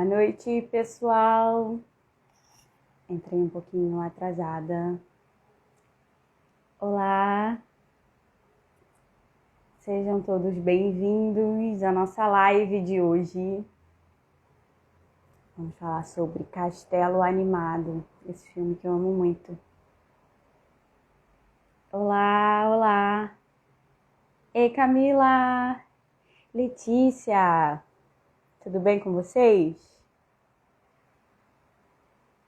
noite, pessoal. Entrei um pouquinho atrasada. Olá, sejam todos bem-vindos à nossa live de hoje. Vamos falar sobre Castelo Animado, esse filme que eu amo muito. Olá, olá. Ei, Camila, Letícia, tudo bem com vocês?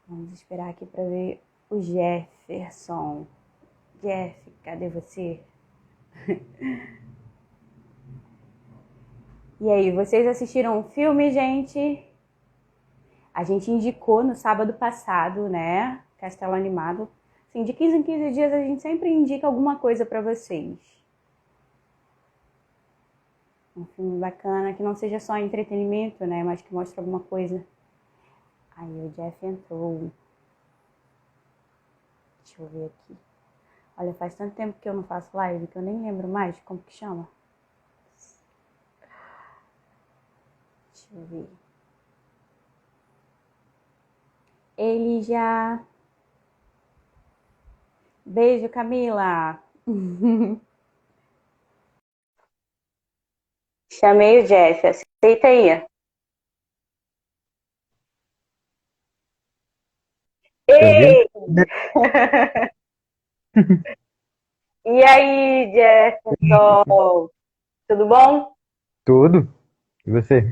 Vamos esperar aqui para ver o Jefferson. Jeff, cadê você? E aí, vocês assistiram um filme, gente? A gente indicou no sábado passado, né? Castelo Animado. Assim, de 15 em 15 dias a gente sempre indica alguma coisa para vocês. Um filme bacana, que não seja só entretenimento, né? Mas que mostre alguma coisa. Aí o Jeff entrou. Deixa eu ver aqui. Olha, faz tanto tempo que eu não faço live que eu nem lembro mais como que chama. Deixa eu ver. Ele já... Beijo, Camila. Chamei o Jeff, aceita aí. Tá ouvindo? Ei! E aí, Jefferson? Tudo bom? Tudo? E você?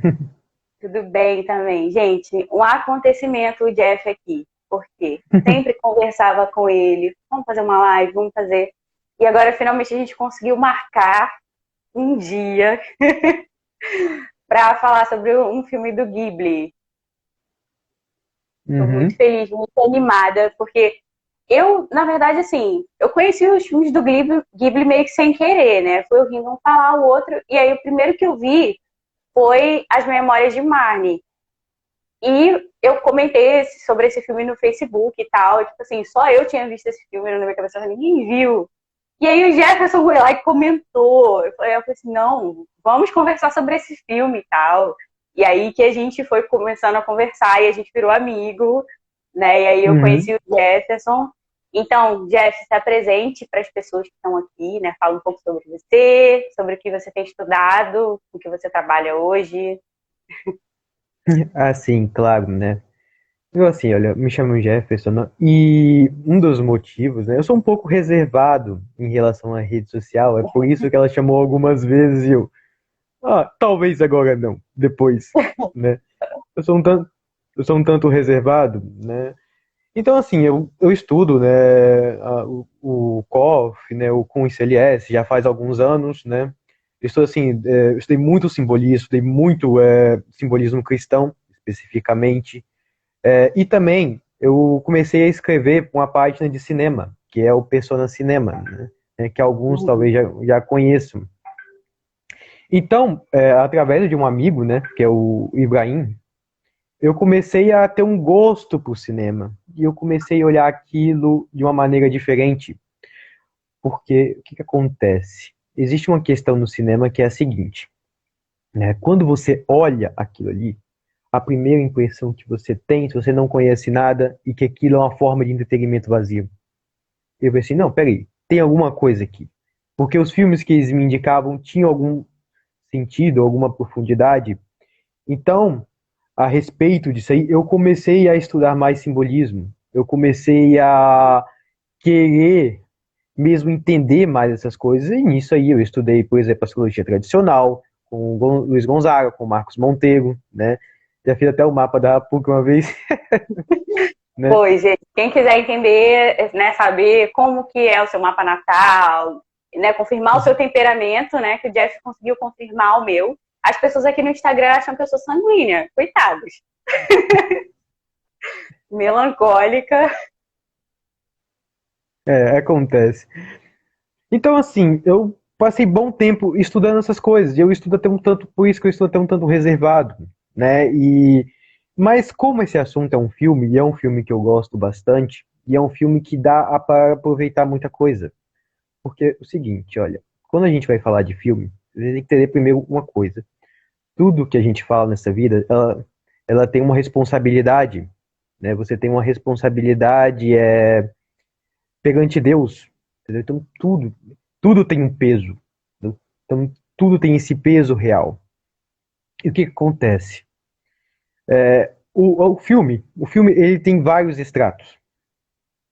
Tudo bem também. Gente, um acontecimento o Jeff aqui. Porque sempre conversava com ele. Vamos fazer uma live, vamos fazer. E agora finalmente a gente conseguiu marcar um dia para falar sobre um filme do Ghibli. Estou muito Uhum. feliz, muito animada, porque eu, na verdade, assim, eu conheci os filmes do Ghibli meio que sem querer, né? Foi ouvindo um falar o outro, e aí o primeiro que eu vi foi As Memórias de Marnie. E eu comentei sobre esse filme no Facebook e tal, e, tipo assim, só eu tinha visto esse filme na minha cabeça, ninguém viu. E aí o Jefferson foi lá e comentou. Eu falei assim, não, vamos conversar sobre esse filme e tal. E aí que a gente foi começando a conversar e a gente virou amigo, né? E aí eu Uhum. conheci o Jefferson. Então, Jeff, está presente para as pessoas que estão aqui, né? Fala um pouco sobre você, sobre o que você tem estudado, o que você trabalha hoje. Ah, sim, claro, né? Eu assim, olha, me chamo Jefferson, né? E um dos motivos, né? Eu sou um pouco reservado em relação à rede social, é por isso que ela chamou algumas vezes e talvez agora não, depois, né? Eu sou um tanto, eu sou um tanto reservado, né? Então, assim, eu estudo, né, o COF, né, o com ICLS, já faz alguns anos, né? Eu estou assim, eu estudei muito simbolismo, estudei muito simbolismo cristão, especificamente. E também eu comecei a escrever uma página de cinema, que é o Persona Cinema, né? Que alguns talvez já conheçam. Então, através de um amigo, né, que é o Ibrahim, eu comecei a ter um gosto por cinema. E eu comecei a olhar aquilo de uma maneira diferente. Porque o que que acontece? Existe uma questão no cinema que é a seguinte, né? Quando você olha aquilo ali, a primeira impressão que você tem, se você não conhece nada e que aquilo é uma forma de entretenimento vazio. Eu pensei, não, peraí, tem alguma coisa aqui. Porque os filmes que eles me indicavam tinham algum sentido, alguma profundidade. Então, a respeito disso aí, eu comecei a estudar mais simbolismo. Eu comecei a querer mesmo entender mais essas coisas. E nisso aí eu estudei, por exemplo, astrologia tradicional, com o Luiz Gonzaga, com o Marcos Monteiro, né? Já fiz até o mapa da PUC uma vez, né? Pois, gente, quem quiser entender, né, saber como que é o seu mapa natal, né, confirmar o seu temperamento, né, que o Jeff conseguiu confirmar o meu. As pessoas aqui no Instagram acham que eu sou sanguínea, coitados. Melancólica. Acontece. Então, assim, eu passei bom tempo estudando essas coisas, e eu estudo até um tanto, por isso que eu estudo até um tanto reservado, né? Mas como esse assunto é um filme, e é um filme que eu gosto bastante, e é um filme que dá para aproveitar muita coisa. Porque é o seguinte, olha, quando a gente vai falar de filme, a gente tem que entender primeiro uma coisa. Tudo que a gente fala nessa vida, ela tem uma responsabilidade, né? Você tem uma responsabilidade perante Deus, entendeu? Então tudo tem um peso. Então tudo tem esse peso real. E o que acontece? O filme ele tem vários estratos,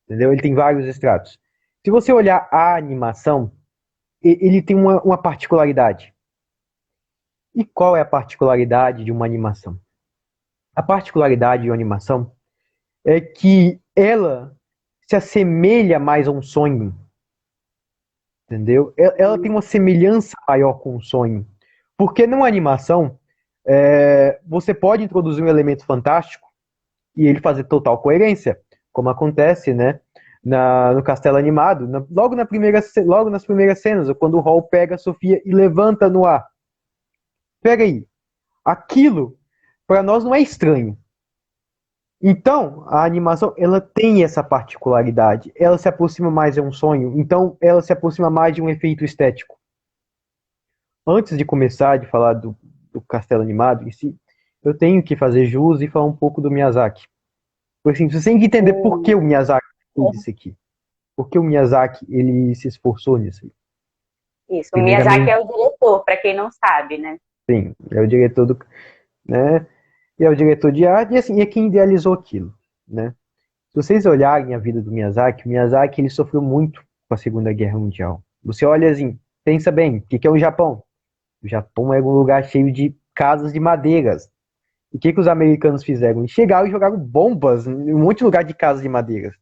entendeu? Ele tem vários estratos. Se você olhar a animação, ele tem uma particularidade. E qual é a particularidade de uma animação? A particularidade de uma animação é que ela se assemelha mais a um sonho, entendeu? Ela tem uma semelhança maior com um sonho. Porque numa animação, você pode introduzir um elemento fantástico e ele fazer total coerência, como acontece, né, no Castelo Animado, logo nas primeiras cenas, quando o Hall pega a Sofia e levanta no ar. Pega aí, aquilo para nós não é estranho. Então, a animação, ela tem essa particularidade. Ela se aproxima mais de um sonho. Então, ela se aproxima mais de um efeito estético. Antes de começar de falar do Castelo Animado em si, eu tenho que fazer jus e falar um pouco do Miyazaki. Porque assim, você tem que entender por que o Miyazaki fez isso aqui. Por que o Miyazaki, ele se esforçou nisso. Isso, o Miyazaki Primeiramente, é o diretor, para quem não sabe, né? sim, é o diretor né? E é o diretor de arte e assim, é quem idealizou aquilo, né? Se vocês olharem a vida do Miyazaki, o Miyazaki ele sofreu muito com a Segunda Guerra Mundial. Você olha assim, pensa bem, o que é o Japão? O Japão era um lugar cheio de casas de madeiras. E o que os americanos fizeram? Eles chegaram e jogaram bombas em um monte de lugar de casas de madeiras.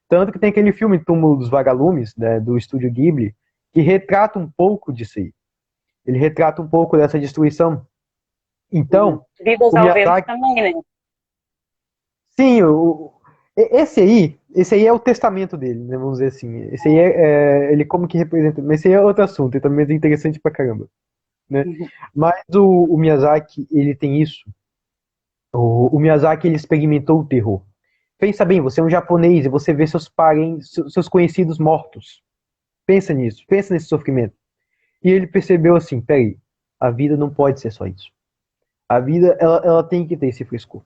Tanto que tem aquele filme Túmulo dos Vagalumes, né, do estúdio Ghibli, que retrata um pouco disso aí. Ele retrata um pouco dessa destruição. Então, Vidas o ao Vento Miyazaki, também, né? sim, esse aí é o testamento dele, né, vamos dizer assim. Esse aí ele como que representa, mas esse aí é outro assunto, e também é interessante pra caramba, né? Mas o Miyazaki, ele tem isso. O Miyazaki, ele experimentou o terror. Pensa bem, você é um japonês e você vê seus parentes, seus conhecidos mortos. Pensa nisso, pensa nesse sofrimento. E ele percebeu assim, peraí, a vida não pode ser só isso. A vida, ela tem que ter esse frescor.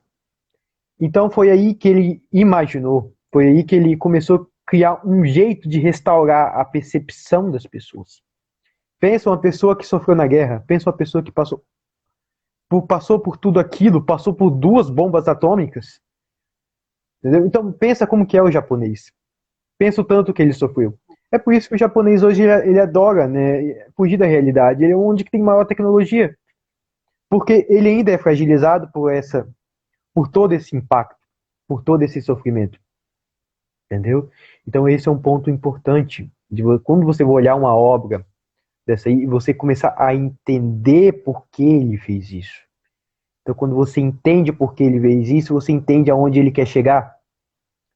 Então foi aí que ele imaginou, foi aí que ele começou a criar um jeito de restaurar a percepção das pessoas. Pensa uma pessoa que sofreu na guerra, pensa uma pessoa que passou por tudo aquilo, passou por 2 bombas atômicas, entendeu? Então pensa como que é o japonês. Pensa o tanto que ele sofreu. É por isso que o japonês hoje ele adora, né, fugir da realidade. Ele é onde que tem maior tecnologia, porque ele ainda é fragilizado por todo esse impacto, por todo esse sofrimento. Entendeu? Então esse é um ponto importante. Quando você vai olhar uma obra dessa aí, você começar a entender por que ele fez isso. Então quando você entende por que ele fez isso, você entende aonde ele quer chegar.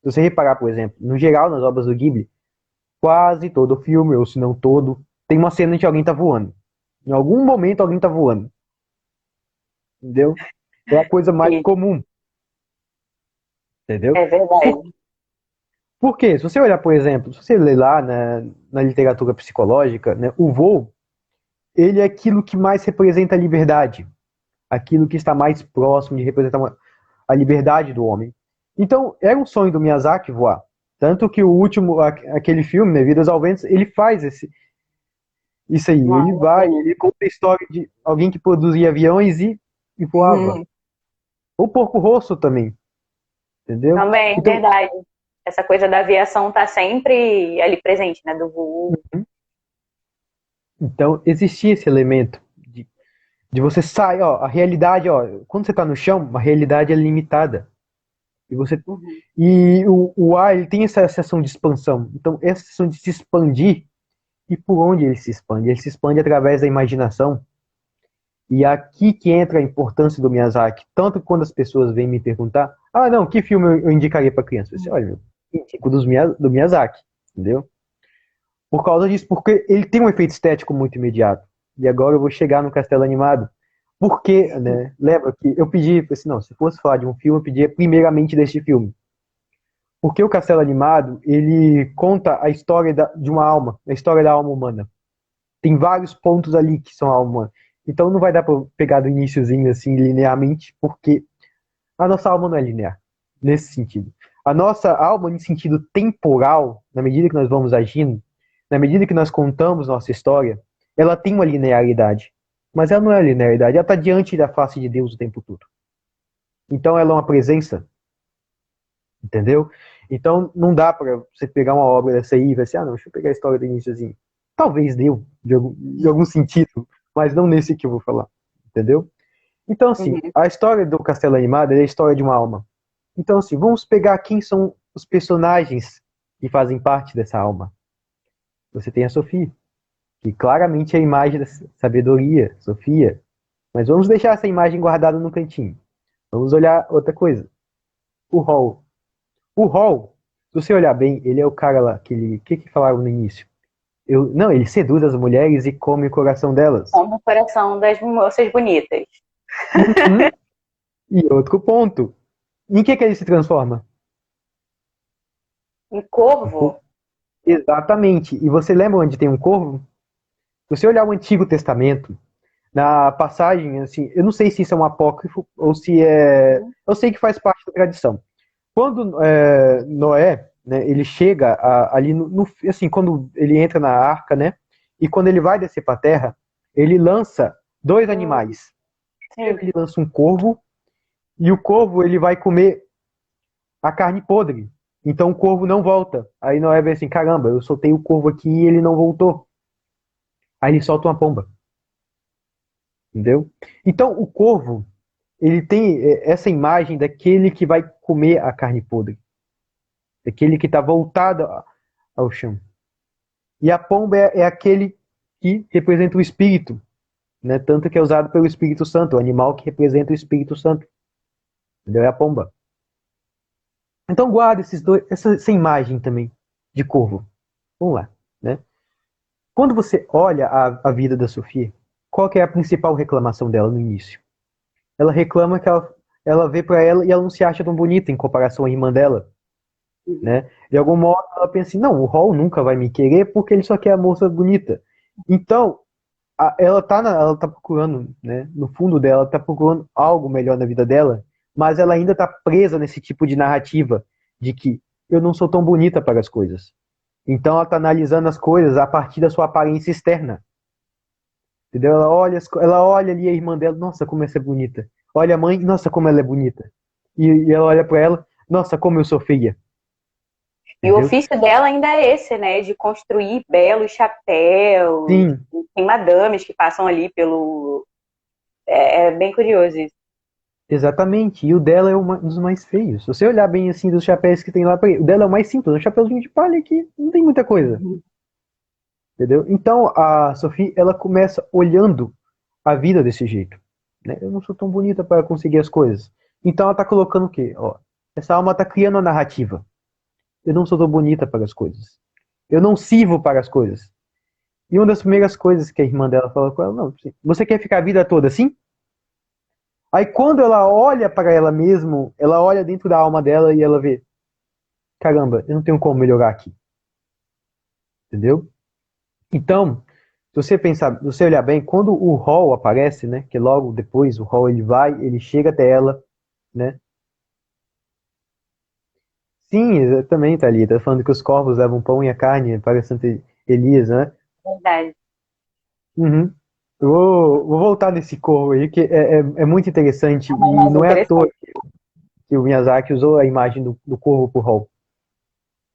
Se você reparar, por exemplo, no geral, nas obras do Ghibli, quase todo filme, ou se não todo, tem uma cena em que alguém tá voando. Em algum momento alguém tá voando. Entendeu? É a coisa mais Sim, comum. Entendeu? é verdade. Por quê? Se você olhar, por exemplo, se você ler lá na literatura psicológica, né, o voo, ele é aquilo que mais representa a liberdade, aquilo que está mais próximo de representar a liberdade do homem. Então, era um sonho do Miyazaki voar. Tanto que o último, aquele filme, né, Vidas ao Vento, ele faz isso aí. Ele vai, ele conta a história de alguém que produzia aviões e voava. O Porco Rosso também, entendeu? Também, Então, verdade. Essa coisa da aviação tá sempre ali presente, né? Do voo. então existia esse elemento de você sair, ó, a realidade, ó, quando você está no chão, a realidade é limitada. E você Uhum. e o ar, ele tem essa sensação de expansão. Então, essa sensação de se expandir, e por onde ele se expande? Ele se expande através da imaginação. E aqui que entra a importância do Miyazaki. Tanto que quando as pessoas vêm me perguntar, ah, não, que filme eu indicaria para criança? Você olha, meu, indico do Miyazaki, entendeu? Por causa disso, porque ele tem um efeito estético muito imediato. E agora eu vou chegar no Castelo Animado. Porque, né? Lembra que eu pedi, falei assim, não, se fosse falar de um filme, eu pedia primeiramente deste filme. Porque o Castelo Animado, ele conta a história de uma alma, a história da alma humana. Tem vários pontos ali que são a alma humana. Então não vai dar pra pegar do iniciozinho assim, linearmente, porque A nossa alma não é linear, nesse sentido. A nossa alma, em sentido temporal, na medida que nós vamos agindo, na medida que nós contamos nossa história, ela tem uma linearidade. Mas ela não é linearidade, ela está diante da face de Deus o tempo todo. Então ela é uma presença, entendeu? Então não dá para você pegar uma obra dessa aí e vai assim, ah não, deixa eu pegar a história do iníciozinho. Talvez deu, de algum sentido, mas não nesse que eu vou falar, entendeu? Então assim, Uhum. a história do Castelo Animado é a história de uma alma. Então assim, vamos pegar quem são os personagens que fazem parte dessa alma. Você tem a Sophie, que claramente é a imagem da sabedoria, Sofia. Mas vamos deixar essa imagem guardada no cantinho. Vamos olhar outra coisa. O Hall. O Hall, se você olhar bem, ele é o cara lá, que falaram no início? Não, ele seduz as mulheres e come o coração delas. Como o coração das moças bonitas. Uhum. E outro ponto. Em que ele se transforma? Um corvo? Exatamente. E você lembra onde tem um corvo? Se você olhar o Antigo Testamento, na passagem, assim, eu não sei se isso é um apócrifo ou se é. Eu sei que faz parte da tradição. Quando Noé, né, ele chega ali assim, quando ele entra na arca, né, e quando ele vai descer para a terra, ele lança dois animais. Sim. Ele lança um corvo e o corvo ele vai comer a carne podre. Então o corvo não volta. Aí Noé vê assim, caramba, eu soltei o corvo aqui e ele não voltou. Aí ele solta uma pomba, entendeu? Então o corvo ele tem essa imagem daquele que vai comer a carne podre, daquele que está voltado ao chão. E a pomba é aquele que representa o espírito, né? Tanto que é usado pelo Espírito Santo, o animal que representa o Espírito Santo. Entendeu? É a pomba. Então guarda essa imagem também de corvo. Vamos lá, né? Quando você olha a vida da Sofia, qual que é a principal reclamação dela no início? Ela reclama que ela vê para ela e ela não se acha tão bonita em comparação à irmã dela, né? De algum modo ela pensa assim, não, o Hall nunca vai me querer porque ele só quer a moça bonita. Então, ela tá procurando, né? No fundo dela, ela tá procurando algo melhor na vida dela, mas ela ainda tá presa nesse tipo de narrativa de que eu não sou tão bonita para as coisas. Então ela tá analisando as coisas a partir da sua aparência externa. Entendeu? Ela olha ali a irmã dela, nossa, como essa é bonita. Olha a mãe, nossa, como ela é bonita. E ela olha para ela, nossa, como eu sou feia. E o Entendeu? ofício dela ainda é esse, né? De construir belos chapéus. Sim, Tem madames que passam ali pelo. É bem curioso isso. exatamente. E o dela é um dos mais feios. Se você olhar bem assim dos chapéus que tem lá, o dela é o mais simples, é um chapéuzinho de palha que não tem muita coisa. Entendeu? Então a Sophie, ela começa olhando a vida desse jeito. Né? Eu não sou tão bonita para conseguir as coisas. Então ela tá colocando o quê? Ó, essa alma tá criando uma narrativa. Eu não sou tão bonita para as coisas. Eu não sirvo para as coisas. E uma das primeiras coisas que a irmã dela falou com ela, não, você quer ficar a vida toda assim? Aí quando ela olha para ela mesma, ela olha dentro da alma dela e ela vê, caramba, eu não tenho como melhorar aqui. Entendeu? Então, se você pensar, se você olhar bem, quando o Hall aparece, né, que logo depois o Hall ele chega até ela, né? Sim, exatamente, Thalita, tá falando que os corvos levam pão e a carne para Santa Elias, né? Verdade. Uhum. Eu vou voltar nesse corvo aí, que é muito interessante É e mais não é à toa interessante. que o Miyazaki usou a imagem do corvo pro Hall.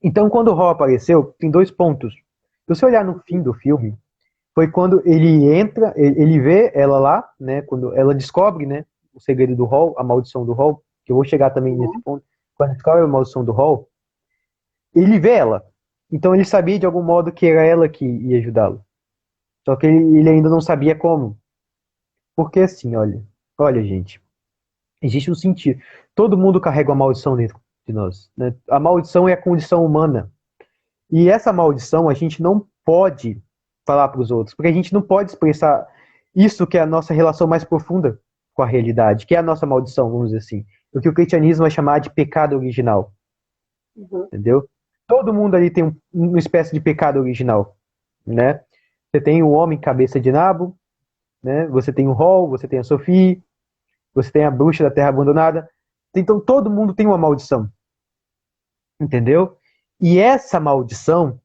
Então, quando o Hall apareceu, tem dois pontos. Se você olhar no fim do filme, foi quando ele entra, ele vê ela lá, né? Quando ela descobre, né? O segredo do Hall, a maldição do Hall, que eu vou chegar também nesse Uhum. ponto. Quando descobre a maldição do Hall, ele vê ela. Então ele sabia de algum modo que era ela que ia ajudá-lo. Só que ele ainda não sabia como. Porque assim, olha, gente, existe um sentido. Todo mundo carrega uma maldição dentro de nós, né? A maldição é a condição humana. E essa maldição a gente não pode falar para os outros, porque a gente não pode expressar isso que é a nossa relação mais profunda com a realidade, que é a nossa maldição, vamos dizer assim. O que o cristianismo vai chamar de pecado original, Uhum. entendeu? Todo mundo ali tem uma espécie de pecado original, né? Você tem o homem cabeça de nabo, né? Você tem o Hall, você tem a Sophie, você tem a bruxa da Terra Abandonada. Então todo mundo tem uma maldição, entendeu? E essa maldição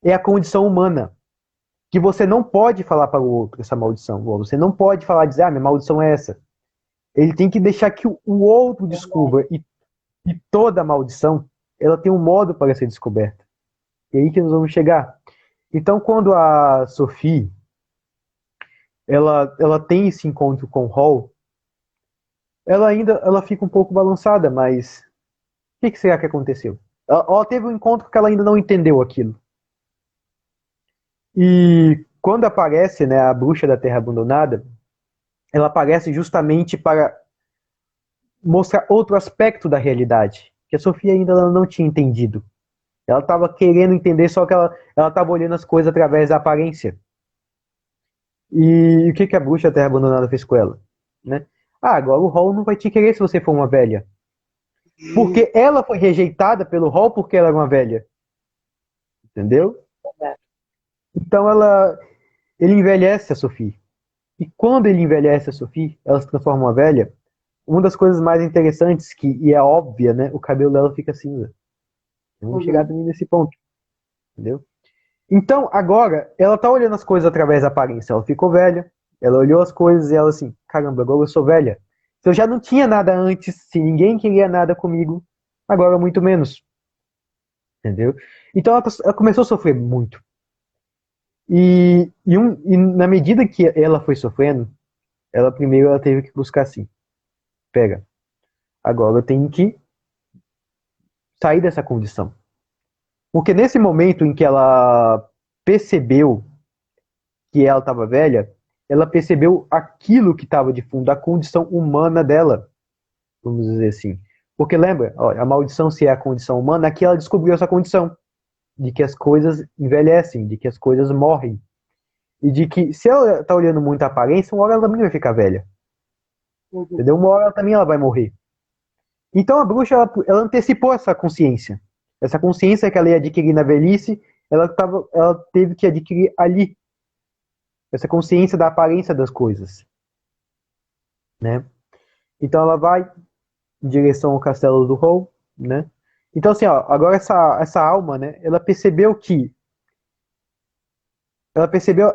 é a condição humana, que você não pode falar para o outro essa maldição. Você não pode falar, dizer, minha maldição é essa. Ele tem que deixar que o outro descubra. E toda maldição, ela tem um modo para ser descoberta. E aí que nós vamos chegar. Então, quando a Sophie, ela tem esse encontro com o Hall, ela fica um pouco balançada, mas o que será que aconteceu? Ela teve um encontro que ela ainda não entendeu aquilo. E quando aparece, né, a bruxa da Terra Abandonada, ela aparece justamente para mostrar outro aspecto da realidade, que a Sofia ainda não tinha entendido. Ela estava querendo entender, só que ela estava olhando as coisas através da aparência. E o que a bruxa da Terra Abandonada fez com ela? Né? Agora o Hall não vai te querer se você for uma velha. Porque ela foi rejeitada pelo Hall porque ela era uma velha. Entendeu? Então ele envelhece a Sophie. E quando ele envelhece a Sophie, ela se transforma em uma velha. Uma das coisas mais interessantes, e é óbvia, né? O cabelo dela fica cinza. Vamos chegar também nesse ponto. Entendeu? Então, agora, ela tá olhando as coisas através da aparência. Ela ficou velha, ela olhou as coisas e ela assim, caramba, agora eu sou velha. Se eu já não tinha nada antes, se ninguém queria nada comigo, agora muito menos. Entendeu? Então ela começou a sofrer muito. E na medida que ela foi sofrendo, ela teve que buscar assim, pega, agora eu tenho que sair dessa condição. Porque nesse momento em que ela percebeu que ela estava velha, ela percebeu aquilo que estava de fundo, a condição humana dela, vamos dizer assim. Porque lembra, ó, a maldição se é a condição humana, aqui ela descobriu essa condição, de que as coisas envelhecem, de que as coisas morrem. E de que se ela está olhando muito a aparência, uma hora ela também vai ficar velha. Entendeu? Uma hora também ela vai morrer. Então a bruxa, ela antecipou essa consciência. Essa consciência que ela ia adquirir na velhice, ela teve que adquirir ali. Essa consciência da aparência das coisas. Né? Então ela vai em direção ao castelo do Hall, né? Então assim, ó, agora essa alma, né? Ela percebeu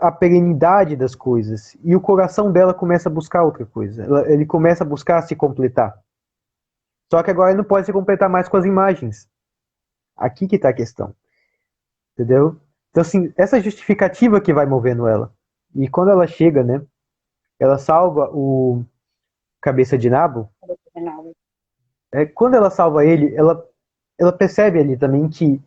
a perenidade das coisas e o coração dela começa a buscar outra coisa. Ele começa a buscar se completar. Só que agora ele não pode se completar mais com as imagens. Aqui que está a questão. Entendeu? Então, assim, essa justificativa que vai movendo ela. E quando ela chega, né? Ela salva o Cabeça de Nabo. Quando ela salva ele, ela percebe ali também que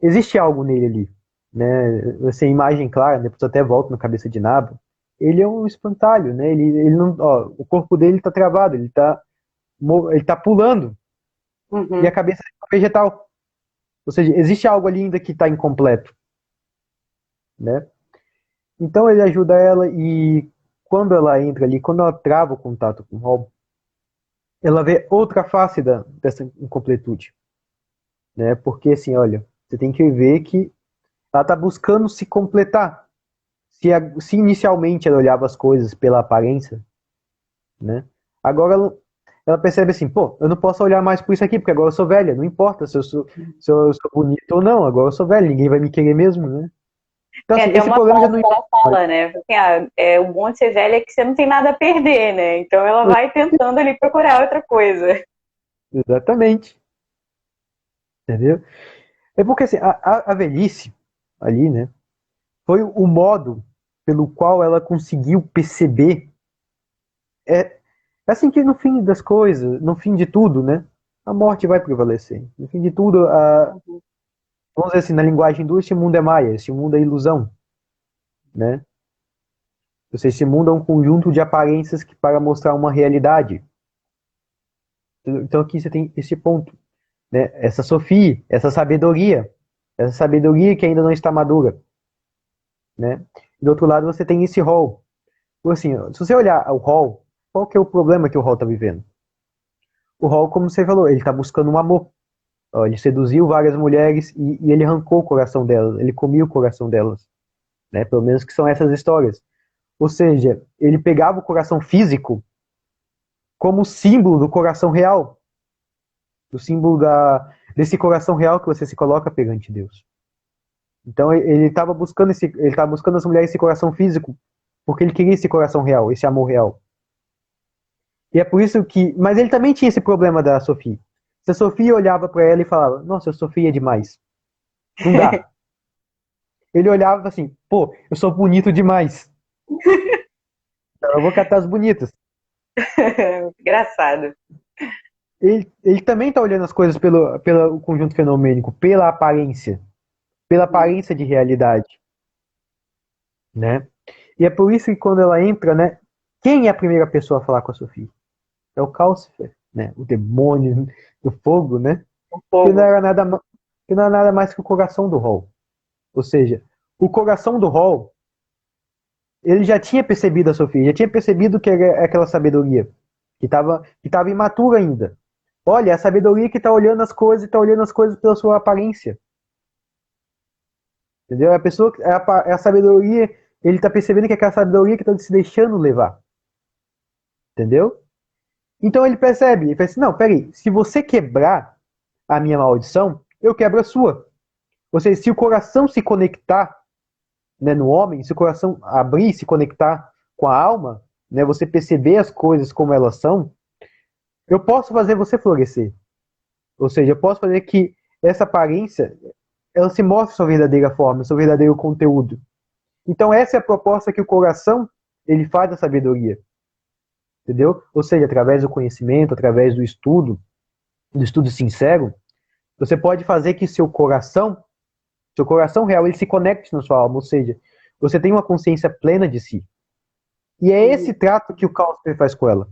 existe algo nele ali. Né? Essa imagem clara, depois até volta no Cabeça de Nabo. Ele é um espantalho, né? Ele não, ó, o corpo dele está travado, ele tá pulando. E a cabeça é vegetal. Ou seja, existe algo ali ainda que está incompleto. Né? Então ele ajuda ela e quando ela entra ali, quando ela trava o contato com o Hall, ela vê outra face dessa incompletude. Né? Porque assim, olha, você tem que ver que ela está buscando se completar. Se inicialmente ela olhava as coisas pela aparência, né? Agora ela percebe assim, pô, eu não posso olhar mais por isso aqui, porque agora eu sou velha, não importa se eu sou bonita ou não, agora eu sou velha, ninguém vai me querer mesmo, né? Então, assim, Tem esse uma problema já frase não que ela fala, né? Assim, o bom de ser velha é que você não tem nada a perder, né? Então ela vai tentando ali procurar outra coisa. exatamente, entendeu? É porque assim, a velhice ali, né, foi o modo pelo qual ela conseguiu perceber, é assim que no fim das coisas, no fim de tudo, né, a morte vai prevalecer. No fim de tudo, vamos dizer assim, na linguagem hindu, esse mundo é maia, esse mundo é ilusão, né? Ou seja, esse mundo é um conjunto de aparências que para mostrar uma realidade. Então aqui você tem esse ponto, né? Essa sabedoria que ainda não está madura, né? E do outro lado você tem esse Hall. Assim, se você olhar o Hall, qual que é o problema que o Hall está vivendo? O Hall, como você falou, ele está buscando um amor. Ó, ele seduziu várias mulheres e ele arrancou o coração delas, ele comia o coração delas, né? Pelo menos que são essas histórias. Ou seja, ele pegava o coração físico como símbolo do coração real, do símbolo desse coração real que você se coloca perante Deus. Então ele estava buscando nas mulheres esse coração físico, porque ele queria esse coração real, esse amor real. E é por isso que, mas ele também tinha esse problema da Sophie. Se a Sophie olhava para ela e falava: "Nossa, a Sophie é demais. Não dá." Ele olhava assim: "Pô, eu sou bonito demais. Então eu vou catar as bonitas." Engraçado. Ele também está olhando as coisas pelo conjunto fenomênico, pela aparência de realidade, né? E é por isso que quando ela entra, né? Quem é a primeira pessoa a falar com a Sophie? É o Calcifer, né? O demônio do fogo, né? Um Que não fogo. era nada, que não era nada mais que o coração do Hall. Ou seja, o coração do Hall, ele já tinha percebido a Sophie, já tinha percebido que era aquela sabedoria, que estava imatura ainda. Olha, a sabedoria que está olhando as coisas e está olhando as coisas pela sua aparência. Entendeu? A pessoa, a sabedoria, ele está percebendo que é aquela sabedoria que está se deixando levar. Entendeu? Então ele pensa, não, peraí, se você quebrar a minha maldição, eu quebro a sua. Ou seja, se o coração se conectar, né, no homem, se o coração abrir, se conectar com a alma, né, você perceber as coisas como elas são, eu posso fazer você florescer. Ou seja, eu posso fazer que essa aparência, ela se mostre sua verdadeira forma, seu verdadeiro conteúdo. Então essa é a proposta que o coração, ele faz da sabedoria. Entendeu? Ou seja, através do conhecimento, através do estudo sincero, você pode fazer que seu coração real, ele se conecte na sua alma, ou seja, você tem uma consciência plena de si. E é esse trato que o Causper faz com ela.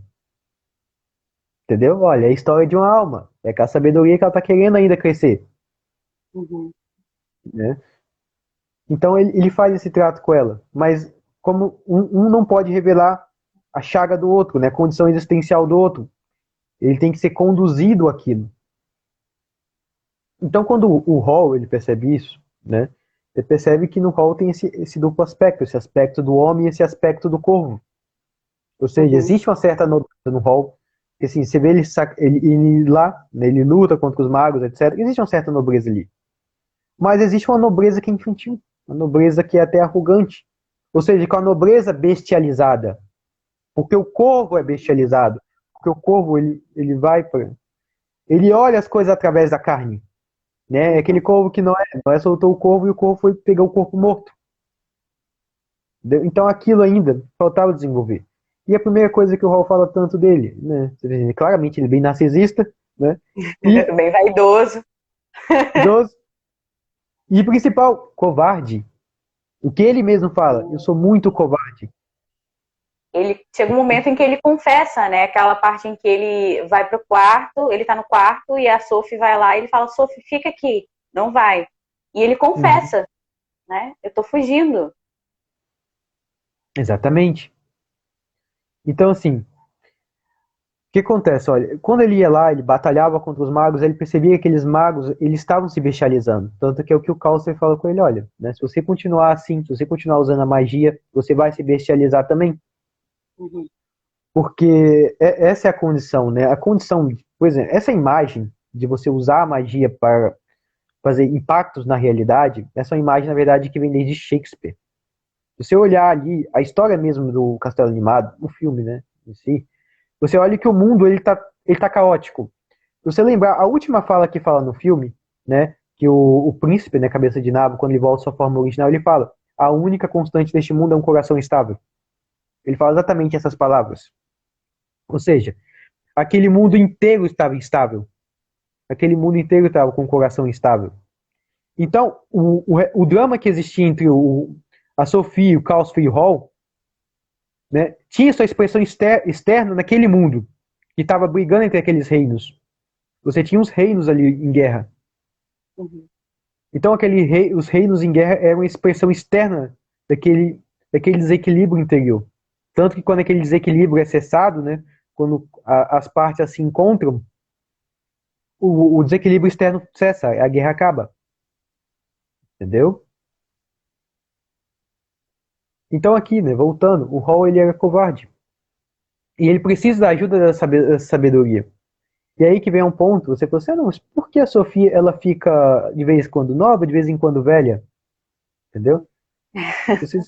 Entendeu? Olha, é a história de uma alma. É com a sabedoria que ela está querendo ainda crescer. Uhum. Né? Então ele faz esse trato com ela. Mas como um não pode revelar a chaga do outro, né? A condição existencial do outro. Ele tem que ser conduzido àquilo. Então quando o Hall ele percebe isso, né? Ele percebe que no Hall tem esse duplo aspecto, esse aspecto do homem e esse aspecto do corvo. Ou seja, Uhum. existe uma certa nobreza no Hall, que assim, você vê ele lá, né, ele luta contra os magos, etc. Existe uma certa nobreza ali. Mas existe uma nobreza que é infantil, uma nobreza que é até arrogante. Ou seja, com a nobreza bestializada. Porque o corvo é bestializado. Porque o corvo, ele vai para... Ele olha as coisas através da carne. Né? É aquele corvo que Noé soltou o corvo e o corvo foi pegar o corpo morto. Então aquilo ainda faltava desenvolver. E a primeira coisa que o Hall fala tanto dele, né? Claramente ele é bem narcisista, né? E Bem vaidoso. idoso. E principal, covarde. O que ele mesmo fala, eu sou muito covarde. Ele chega um momento em que ele confessa, né? Aquela parte em que ele vai pro quarto, ele tá no quarto e a Sophie vai lá e ele fala: Sophie, fica aqui, não vai. E ele Uhum. confessa, né? Eu tô fugindo. Exatamente. Então, assim, o que acontece? Olha, quando ele ia lá, ele batalhava contra os magos, ele percebia que aqueles magos, eles estavam se bestializando. Tanto que é o que o Calcer fala com ele, olha, né, se você continuar assim, se você continuar usando a magia, você vai se bestializar também. Uhum. Porque essa é a condição, né? A condição, por exemplo, essa imagem de você usar a magia para fazer impactos na realidade, essa é uma imagem, na verdade, que vem desde Shakespeare. Se você olhar ali, a história mesmo do Castelo Animado, o filme, né, em si, você olha que o mundo, ele tá caótico. Se você lembrar, a última fala que fala no filme, né, que o príncipe, né, cabeça de nabo, quando ele volta à sua forma original, ele fala, a única constante deste mundo é um coração estável. Ele fala exatamente essas palavras. Ou seja, aquele mundo inteiro estava instável. Aquele mundo inteiro estava com o coração instável. Então, o drama que existia entre a Sophie, o Causfer e o Hall, né, tinha sua expressão externa naquele mundo, que estava brigando entre aqueles reinos. Você tinha os reinos ali em guerra. Uhum. Então, os reinos em guerra eram uma expressão externa daquele desequilíbrio interior. Tanto que quando aquele desequilíbrio é cessado, né, quando as partes se encontram, o desequilíbrio externo cessa, a guerra acaba. Entendeu? Então aqui, né, voltando, o Hall ele era covarde. E ele precisa da ajuda da sabedoria. E aí que vem um ponto, você fala assim, não, mas por que a Sofia ela fica de vez em quando nova, de vez em quando velha? Entendeu? Você,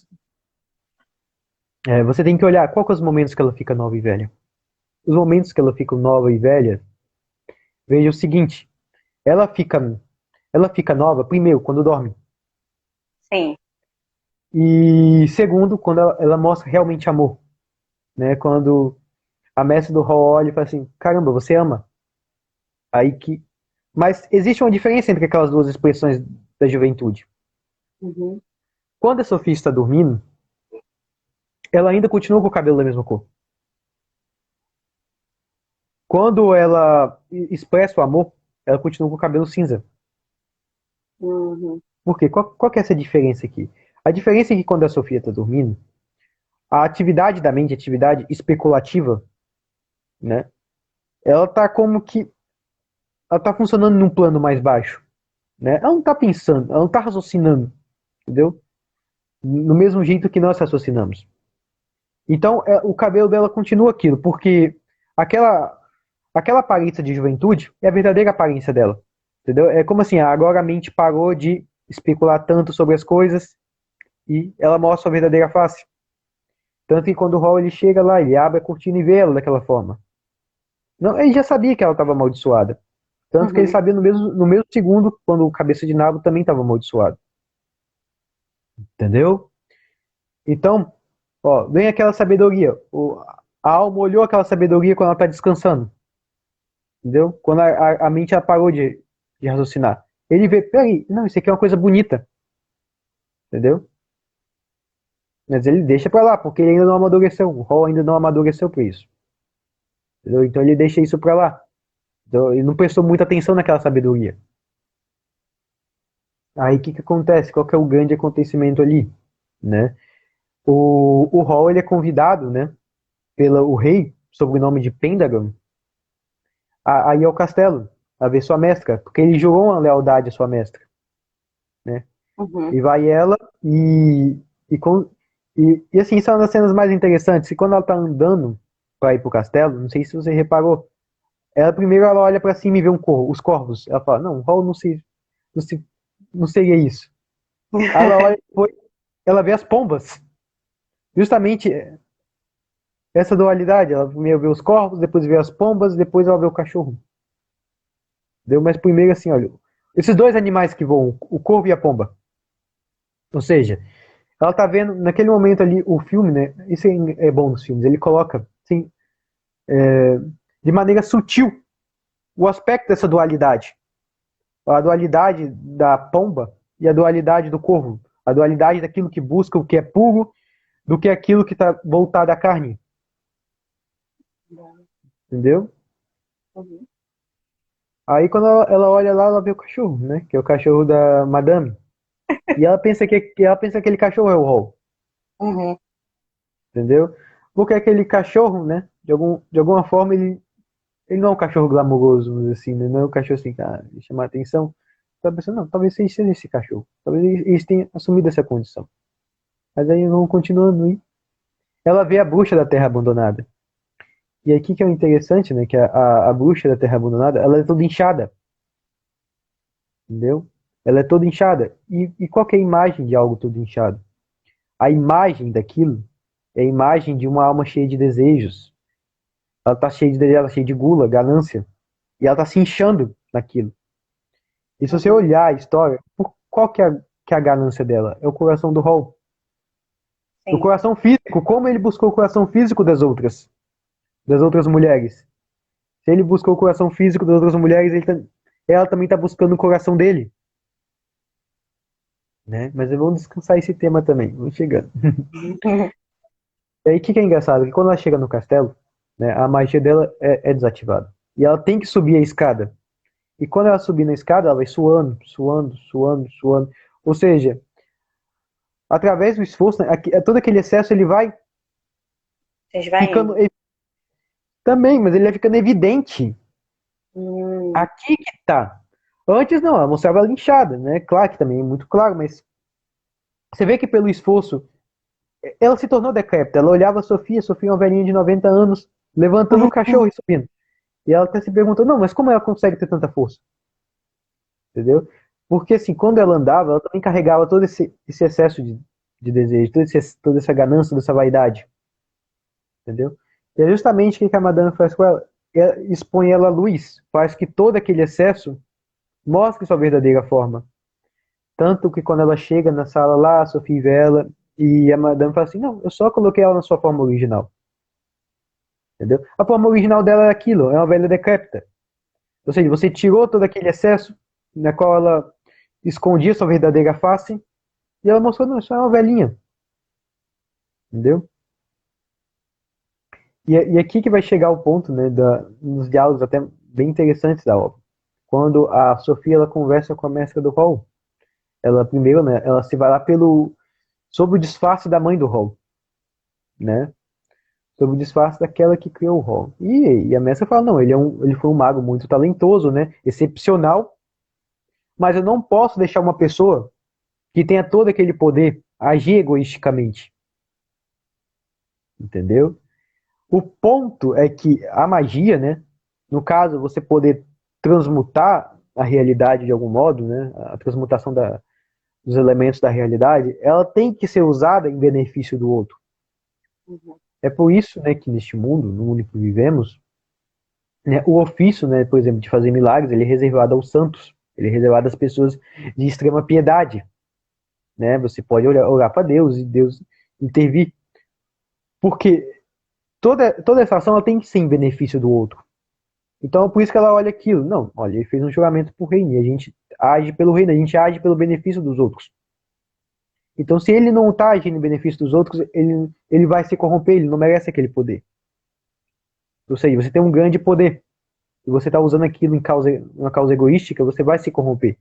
você tem que olhar qual que é os momentos que ela fica nova e velha. Os momentos que ela fica nova e velha, veja o seguinte, ela fica, ela fica nova, primeiro, quando dorme. Sim. E segundo, quando ela mostra realmente amor. Né? Quando a mestre do Hall olha e fala assim, caramba, você ama. Aí que. Mas existe uma diferença entre aquelas duas expressões da juventude. Uhum. Quando a Sofia está dormindo, ela ainda continua com o cabelo da mesma cor. Quando ela expressa o amor, ela continua com o cabelo cinza. Uhum. Por quê? Qual que é essa diferença aqui? A diferença é que quando a Sofia está dormindo, a atividade da mente, a atividade especulativa, né? Ela tá como que. Ela tá funcionando num plano mais baixo. Né? Ela não tá pensando, ela não tá raciocinando, entendeu? No mesmo jeito que nós raciocinamos. Então, o cabelo dela continua aquilo, porque aquela, aquela aparência de juventude é a verdadeira aparência dela. Entendeu? É como assim, agora a mente parou de especular tanto sobre as coisas e ela mostra a verdadeira face. Tanto que quando o Hall ele chega lá, ele abre a cortina e vê ela daquela forma. Não, ele já sabia que ela estava amaldiçoada. Tanto que ele Uhum. sabia no mesmo segundo, quando o cabeça de nabo também estava amaldiçoado. Entendeu? Então, ó, vem aquela sabedoria. A alma olhou aquela sabedoria quando ela está descansando. Entendeu? Quando a mente ela parou de raciocinar. Ele vê, peraí, não, isso aqui é uma coisa bonita. Entendeu? Mas ele deixa pra lá, porque ele ainda não amadureceu. O Hall ainda não amadureceu pra isso. Entendeu? Então ele deixa isso pra lá. Então, ele não prestou muita atenção naquela sabedoria. Aí o que que acontece? Qual que é o grande acontecimento ali? Né? O Hall ele é convidado, né, pelo o rei, sob o nome de Pendragon, a ir ao castelo, a ver sua mestra, porque ele jurou uma lealdade à sua mestra, né? Uhum. E vai ela e, com, e assim, isso é uma das cenas mais interessantes. E quando ela tá andando para ir pro castelo, não sei se você reparou, ela primeiro ela olha para cima e vê os corvos. Ela fala, não, Hall não se, não seria isso. Aí ela olha depois, ela vê as pombas. Justamente essa dualidade, ela primeiro vê os corvos, depois vê as pombas, depois ela vê o cachorro. Entendeu? Mas primeiro assim, olha, esses dois animais que voam, o corvo e a pomba. Ou seja, ela tá vendo naquele momento ali o filme, né? Isso é bom nos filmes. Ele coloca, assim, de maneira sutil o aspecto dessa dualidade. A dualidade da pomba e a dualidade do corvo. A dualidade daquilo que busca o que é puro do que aquilo que está voltado à carne. Entendeu? Uhum. Aí quando ela olha lá, ela vê o cachorro, né? Que é o cachorro da Madame. E ela pensa que aquele cachorro é o Hall. Uhum. Entendeu? Porque aquele cachorro, né? De alguma forma, ele não é um cachorro glamouroso, vamos dizer assim, né? Não é um cachorro assim, cara, de chamar atenção. Tá pensando, não, talvez seja esse cachorro. Talvez eles tenham assumido essa condição. Mas aí vão continuando aí. Ela vê a bruxa da Terra Abandonada. E aqui que é o interessante, né? Que a bruxa da Terra Abandonada, ela é toda inchada, entendeu? Ela é toda inchada. E qual que é a imagem de algo todo inchado? A imagem daquilo é a imagem de uma alma cheia de desejos. Ela tá cheia de desejo, ela tá cheia de gula, ganância. E ela tá se inchando naquilo. E se você Uhum. olhar a história, qual que é a ganância dela? É o coração do Hall. O Sim. coração físico, como ele buscou o coração físico das outras mulheres. Se ele buscou o coração físico das outras mulheres, ela também está buscando o coração dele. Né? Mas vamos descansar esse tema também. Vamos chegando. Uhum. E aí o que é engraçado? Que quando ela chega no castelo, né, a magia dela é desativada. E ela tem que subir a escada. E quando ela subir na escada, ela vai suando, suando, suando, suando. Ou seja, através do esforço, né, todo aquele excesso ele vai Vocês vai ficando indo. também, mas ele vai ficando evidente. Hum. Aqui que tá. Antes não, ela mostrava ela inchada, né? Claro que também é muito claro, mas você vê que pelo esforço ela se tornou decrépita. Ela olhava a Sofia é uma velhinha de 90 anos, levantando o cachorro e subindo. E ela até se perguntou, não, mas como ela consegue ter tanta força? Entendeu? Porque assim, quando ela andava, ela também carregava todo esse excesso de desejo, toda essa ganância, toda essa vaidade. Entendeu? E é justamente o que a Madame faz com ela. Expõe ela à luz, faz que todo aquele excesso mostre sua verdadeira forma. Tanto que quando ela chega na sala lá, a Sophie vê ela, e a Madame fala assim, não, eu só coloquei ela na sua forma original. Entendeu? A forma original dela é aquilo, é uma velha decrépita. Ou seja, você tirou todo aquele excesso na qual ela escondia sua verdadeira face, e ela mostrou, não, isso é uma velhinha. Entendeu? E aqui que vai chegar o ponto, né, nos diálogos até bem interessantes da obra. Quando a Sofia ela conversa com a mestra do Hall, ela primeiro, né, ela se vai lá sobre o disfarce da mãe do Hall, né? Sobre o disfarce daquela que criou o Hall. E a mestra fala, não, ele foi um mago muito talentoso, né? Excepcional, mas eu não posso deixar uma pessoa que tenha todo aquele poder agir egoisticamente. Entendeu? O ponto é que a magia, né? No caso, você poder transmutar a realidade de algum modo, né? A transmutação dos elementos da realidade, ela tem que ser usada em benefício do outro. Uhum. É por isso, né, que neste mundo, no mundo em que vivemos, né, o ofício, né, por exemplo, de fazer milagres, ele é reservado aos santos, ele é reservado às pessoas de extrema piedade, né? Você pode orar para Deus e Deus intervir, porque toda essa ação ela tem que ser em benefício do outro. Então, por isso que ela olha aquilo. Não, olha, ele fez um juramento por reino, e a gente age pelo reino, a gente age pelo benefício dos outros. Então, se ele não está agindo em benefício dos outros, ele vai se corromper, ele não merece aquele poder. Ou seja, você tem um grande poder, e você está usando aquilo em uma causa egoística, você vai se corromper.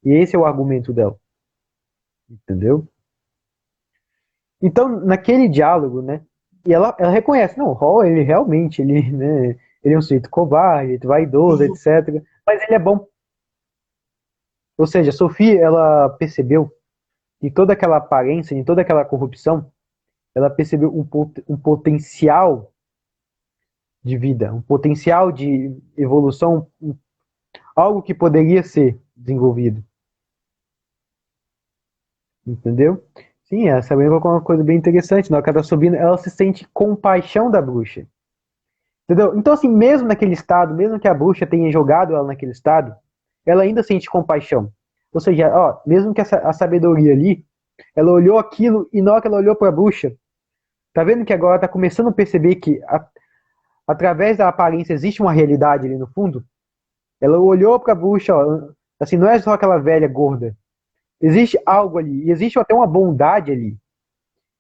E esse é o argumento dela. Entendeu? Então, naquele diálogo, né, e ela reconhece, não, o Hall, ele realmente, né, ele é um sujeito covarde, vaidoso, etc. Mas ele é bom. Ou seja, a Sophie, ela percebeu em toda aquela aparência, em toda aquela corrupção, ela percebeu um potencial de vida, um potencial de evolução, algo que poderia ser desenvolvido. Entendeu? Sim, essa lembra uma coisa bem interessante. Na hora que ela tá subindo, ela se sente compaixão da bruxa. Entendeu? Então, assim, mesmo naquele estado, mesmo que a bruxa tenha jogado ela naquele estado, ela ainda sente compaixão. Ou seja, ó, mesmo que a sabedoria ali, ela olhou aquilo e na hora que ela olhou para a bruxa, tá vendo que agora tá começando a perceber que através da aparência existe uma realidade ali no fundo? Ela olhou para a bruxa, ó, assim, não é só aquela velha gorda. Existe algo ali, e existe até uma bondade ali.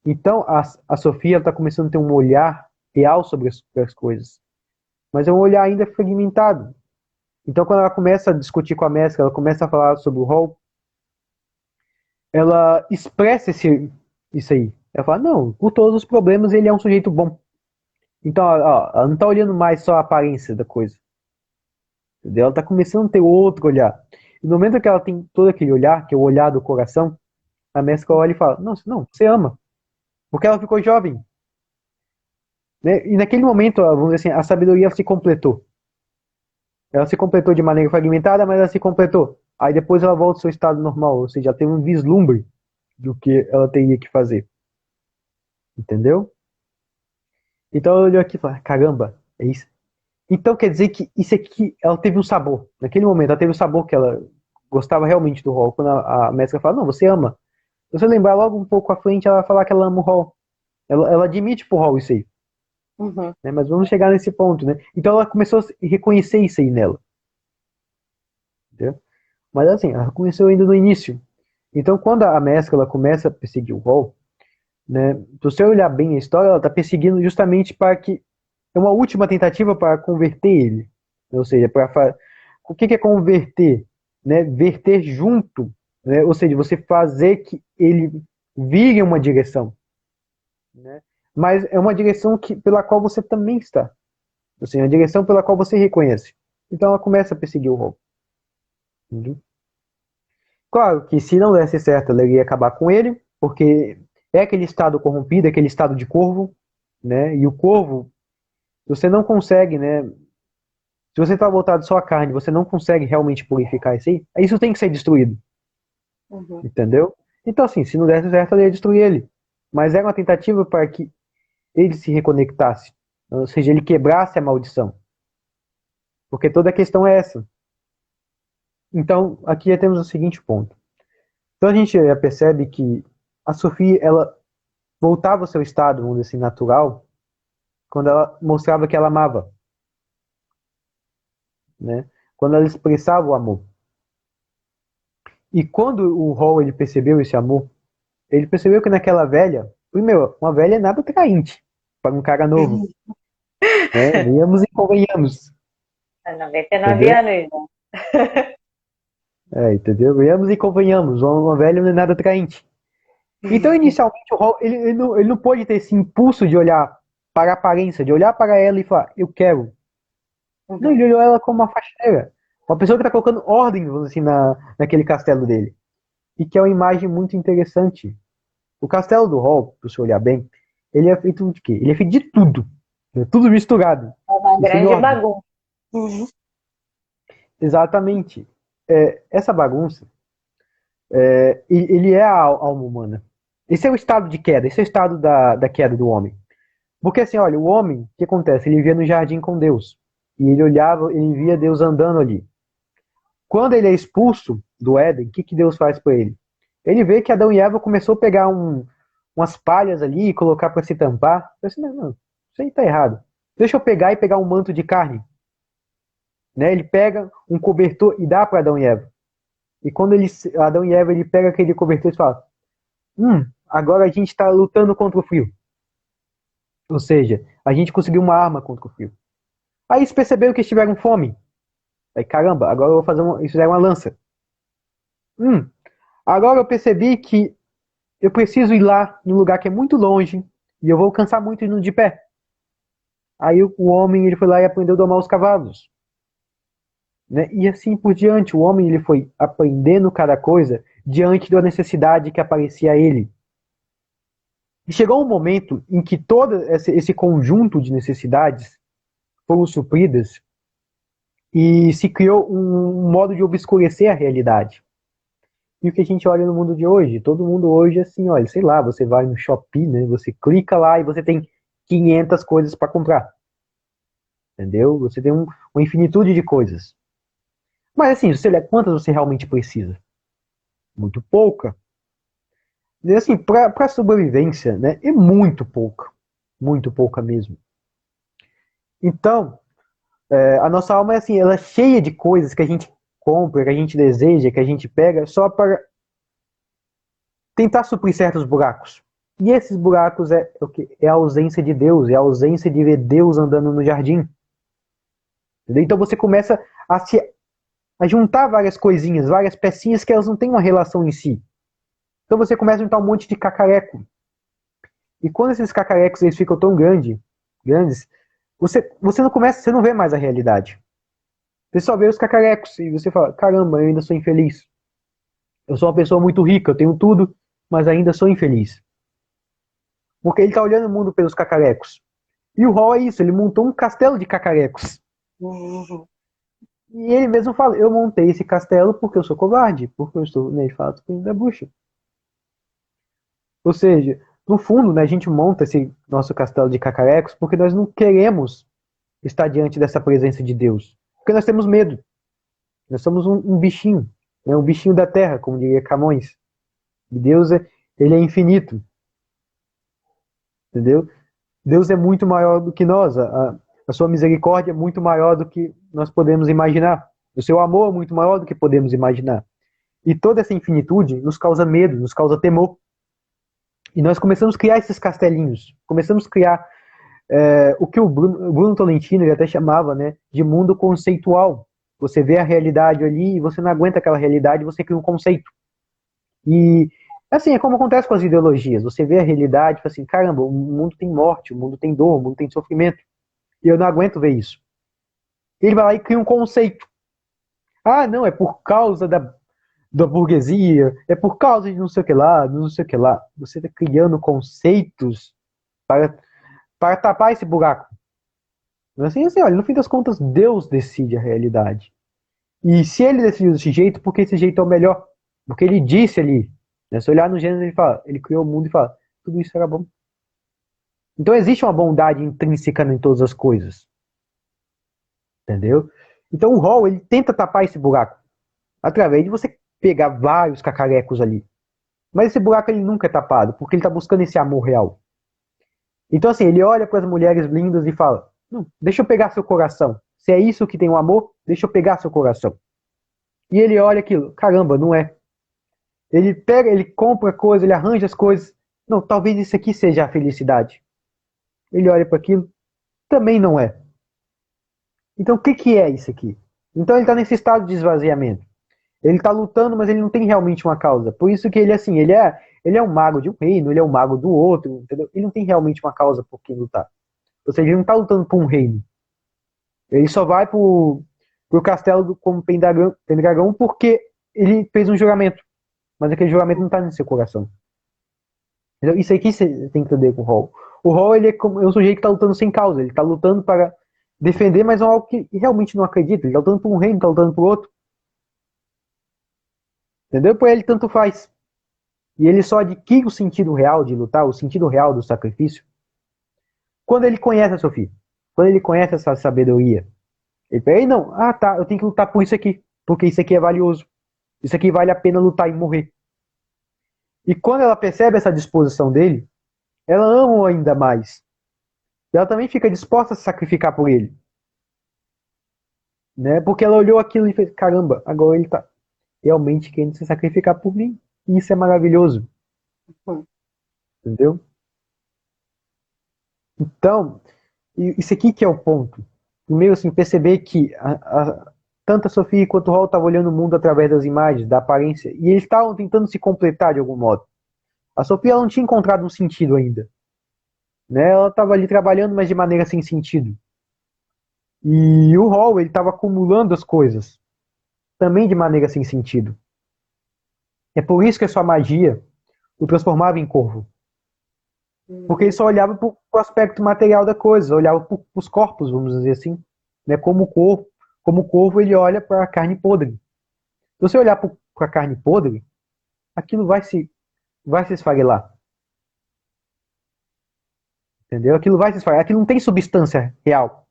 Então, a Sofia está começando a ter um olhar real sobre as coisas. Mas é um olhar ainda fragmentado. Então, quando ela começa a discutir com a mestra, ela começa a falar sobre o rol, ela expressa isso aí. Ela fala, não, por todos os problemas ele é um sujeito bom. Então, ó, ela não está olhando mais só a aparência da coisa. Entendeu? Ela está começando a ter outro olhar. E no momento que ela tem todo aquele olhar, que é o olhar do coração, a mestra olha e fala, não, você ama. Porque ela ficou jovem. Né? E naquele momento, vamos dizer assim, a sabedoria se completou. Ela se completou de maneira fragmentada, mas ela se completou. Aí depois ela volta ao seu estado normal, ou seja, ela tem um vislumbre do que ela teria que fazer. Entendeu? Então ela olhou aqui e falou, caramba, é isso. Então quer dizer que isso aqui, ela teve um sabor. Naquele momento, ela teve um sabor que ela gostava realmente do rol. Quando a mestra fala, não, você ama. Se você lembrar logo um pouco à frente, ela vai falar que ela ama o rol. Ela admite pro rol isso aí. Uhum. Né? Mas vamos chegar nesse ponto, né? Então ela começou a reconhecer isso aí nela. Entendeu? Mas assim, ela começou ainda no início. Então quando a mescla ela começa a perseguir o rol, né? Se você olhar bem a história, ela está perseguindo justamente para que é uma última tentativa para converter ele. Ou seja, o que é converter? Né? Verter junto, né? Ou seja, você fazer que ele vire uma direção. Né? Mas é uma direção pela qual você também está. Ou seja, uma direção pela qual você reconhece. Então ela começa a perseguir o Hall. Entendeu? Claro que se não desse certo, ela iria acabar com ele, porque é aquele estado corrompido, aquele estado de corvo, né? E o corvo, Você não consegue, né? Se você está voltado só à carne, você não consegue realmente purificar isso tem que ser destruído, Uhum. entendeu? Então, assim, se não desse certo, eu ia destruir ele. Mas era uma tentativa para que ele se reconectasse, ou seja, ele quebrasse a maldição. Porque toda a questão é essa. Então, aqui já temos o seguinte ponto. Então a gente já percebe que a Sophie, ela voltava ao seu estado, vamos dizer assim, natural, quando ela mostrava que ela amava, né? Quando ela expressava o amor. E quando o Hall ele percebeu esse amor, ele percebeu que naquela velha, primeiro, uma velha é nada atraente para um cara novo, né? Venhamos e convenhamos, 99 entendeu? anos, né? Entendeu? Venhamos e convenhamos, uma velha não é nada atraente. Então, inicialmente, o Hall, ele não pôde ter esse impulso de olhar para a aparência, de olhar para ela e falar, eu quero. Não, Uhum. ele olhou ela como uma faxineira. Uma pessoa que está colocando ordem, vamos dizer assim, naquele castelo dele. E que é uma imagem muito interessante. O castelo do Hall, se você olhar bem, ele é feito de quê? Ele é feito de tudo. É tudo misturado. É uma E sem grande ordem. bagunça. Uhum. Exatamente. Essa bagunça, ele é a alma humana. Esse é o estado de queda, esse é o estado da queda do homem. Porque assim, olha, o homem, o que acontece? Ele vivia no jardim com Deus. E ele olhava, ele via Deus andando ali. Quando ele é expulso do Éden, o que Deus faz para ele? Ele vê que Adão e Eva começou a pegar umas palhas ali e colocar para se tampar. Eu disse, não, isso aí está errado. Deixa eu pegar um manto de carne. Né? Ele pega um cobertor e dá para Adão e Eva. E quando Adão e Eva ele pega aquele cobertor e fala, agora a gente está lutando contra o frio. Ou seja, a gente conseguiu uma arma contra o frio. Aí eles perceberam que eles tiveram fome. Aí, caramba, agora eu vou fazer eles fizeram uma lança. Agora eu percebi que eu preciso ir lá num lugar que é muito longe e eu vou cansar muito indo de pé. Aí o homem ele foi lá e aprendeu a domar os cavalos, né? E assim por diante, o homem ele foi aprendendo cada coisa diante da necessidade que aparecia a ele. E chegou um momento em que todo esse conjunto de necessidades foram supridas e se criou um modo de obscurecer a realidade. E o que a gente olha no mundo de hoje? Todo mundo hoje, assim, olha, sei lá, você vai no Shopee, né? Você clica lá e você tem 500 coisas para comprar. Entendeu? Você tem uma infinitude de coisas. Mas assim, você olha quantas você realmente precisa? Muito pouca. E assim, para sobrevivência, né? É muito pouca. Muito pouca mesmo. Então, a nossa alma é assim, ela é cheia de coisas que a gente compra, que a gente deseja, que a gente pega só para tentar suprir certos buracos. E esses buracos é o que? É a ausência de Deus, é a ausência de ver Deus andando no jardim. Entendeu? Então você começa a juntar várias coisinhas, várias pecinhas que elas não têm uma relação em si. Então você começa a juntar um monte de cacareco. E quando esses cacarecos eles ficam tão grandes, você não começa, você não vê mais a realidade. Você só vê os cacarecos e você fala, caramba, eu ainda sou infeliz. Eu sou uma pessoa muito rica, eu tenho tudo, mas ainda sou infeliz. Porque ele está olhando o mundo pelos cacarecos. E o Hall é isso, ele montou um castelo de cacarecos. Uhum. E ele mesmo fala, eu montei esse castelo porque eu sou covarde, porque eu estou, né, de fato, com da bucha. Ou seja, no fundo, né, a gente monta esse nosso castelo de cacarecos porque nós não queremos estar diante dessa presença de Deus. Porque nós temos medo. Nós somos um bichinho, né, um bichinho da terra, como diria Camões. E Deus, ele é infinito, entendeu? Deus é muito maior do que nós. A sua misericórdia é muito maior do que nós podemos imaginar. O seu amor é muito maior do que podemos imaginar. E toda essa infinitude nos causa medo, nos causa temor. E nós começamos a criar esses castelinhos. Começamos a criar o que o Bruno Tolentino ele até chamava, né, de mundo conceitual. Você vê a realidade ali e você não aguenta aquela realidade, você cria um conceito. E assim, é como acontece com as ideologias. Você vê a realidade e fala assim, caramba, o mundo tem morte, o mundo tem dor, o mundo tem sofrimento. E eu não aguento ver isso. Ele vai lá e cria um conceito. Ah, não, é por causa da burguesia, é por causa de não sei o que lá, não sei o que lá. Você está criando conceitos para tapar esse buraco. Mas assim, olha, no fim das contas, Deus decide a realidade. E se ele decidiu desse jeito, porque esse jeito é o melhor? Porque ele disse ali, né? Se olhar no Gênesis, ele fala, ele criou o mundo e fala, tudo isso era bom. Então existe uma bondade intrínseca em todas as coisas, entendeu? Então o Hall, ele tenta tapar esse buraco, através de você pegar vários cacarecos ali. Mas esse buraco ele nunca é tapado, porque ele está buscando esse amor real. Então assim, ele olha para as mulheres lindas e fala, deixa eu pegar seu coração. Se é isso que tem o amor, deixa eu pegar seu coração. E ele olha aquilo, caramba, não é. Ele pega, ele compra coisas, ele arranja as coisas. Não, talvez isso aqui seja a felicidade. Ele olha para aquilo, também não é. Então o que, que é isso aqui? Então ele está nesse estado de esvaziamento. Ele está lutando, mas ele não tem realmente uma causa. Por isso que ele assim, ele é um mago de um reino, ele é um mago do outro, entendeu? Ele não tem realmente uma causa por que lutar. Ou seja, ele não está lutando por um reino. Ele só vai pro castelo como Pendragão porque ele fez um juramento. Mas aquele juramento não está no seu coração. Entendeu? Isso aqui você tem que entender com o Hall. O Hall ele é um sujeito que está lutando sem causa. Ele está lutando para defender, mas é algo que realmente não acredita. Ele está lutando por um reino, está lutando por outro. Entendeu? Por ele tanto faz. E ele só adquire o sentido real de lutar, o sentido real do sacrifício, quando ele conhece a Sophie. Quando ele conhece essa sabedoria. Ele pega, não, tá, eu tenho que lutar por isso aqui. Porque isso aqui é valioso. Isso aqui vale a pena lutar e morrer. E quando ela percebe essa disposição dele, ela ama o ainda mais. E ela também fica disposta a se sacrificar por ele. Né? Porque ela olhou aquilo e fez, caramba, agora ele tá realmente querendo se sacrificar por mim. E isso é maravilhoso. Entendeu? Então, isso aqui que é o ponto. Primeiro, assim, perceber que tanto a Sophie quanto o Hall estavam olhando o mundo através das imagens, da aparência, e eles estavam tentando se completar de algum modo. A Sophie ela não tinha encontrado um sentido ainda. Né? Ela estava ali trabalhando, mas de maneira sem sentido. E o Hall, ele estava acumulando as coisas, também de maneira sem sentido. É por isso que a sua magia o transformava em corvo. Porque ele só olhava para o aspecto material da coisa, olhava para os corpos, vamos dizer assim. Né? Como o corvo ele olha para a carne podre. Se você olhar para a carne podre, aquilo vai se esfarelar. Entendeu? Aquilo vai se esfarelar. Aquilo não tem substância real.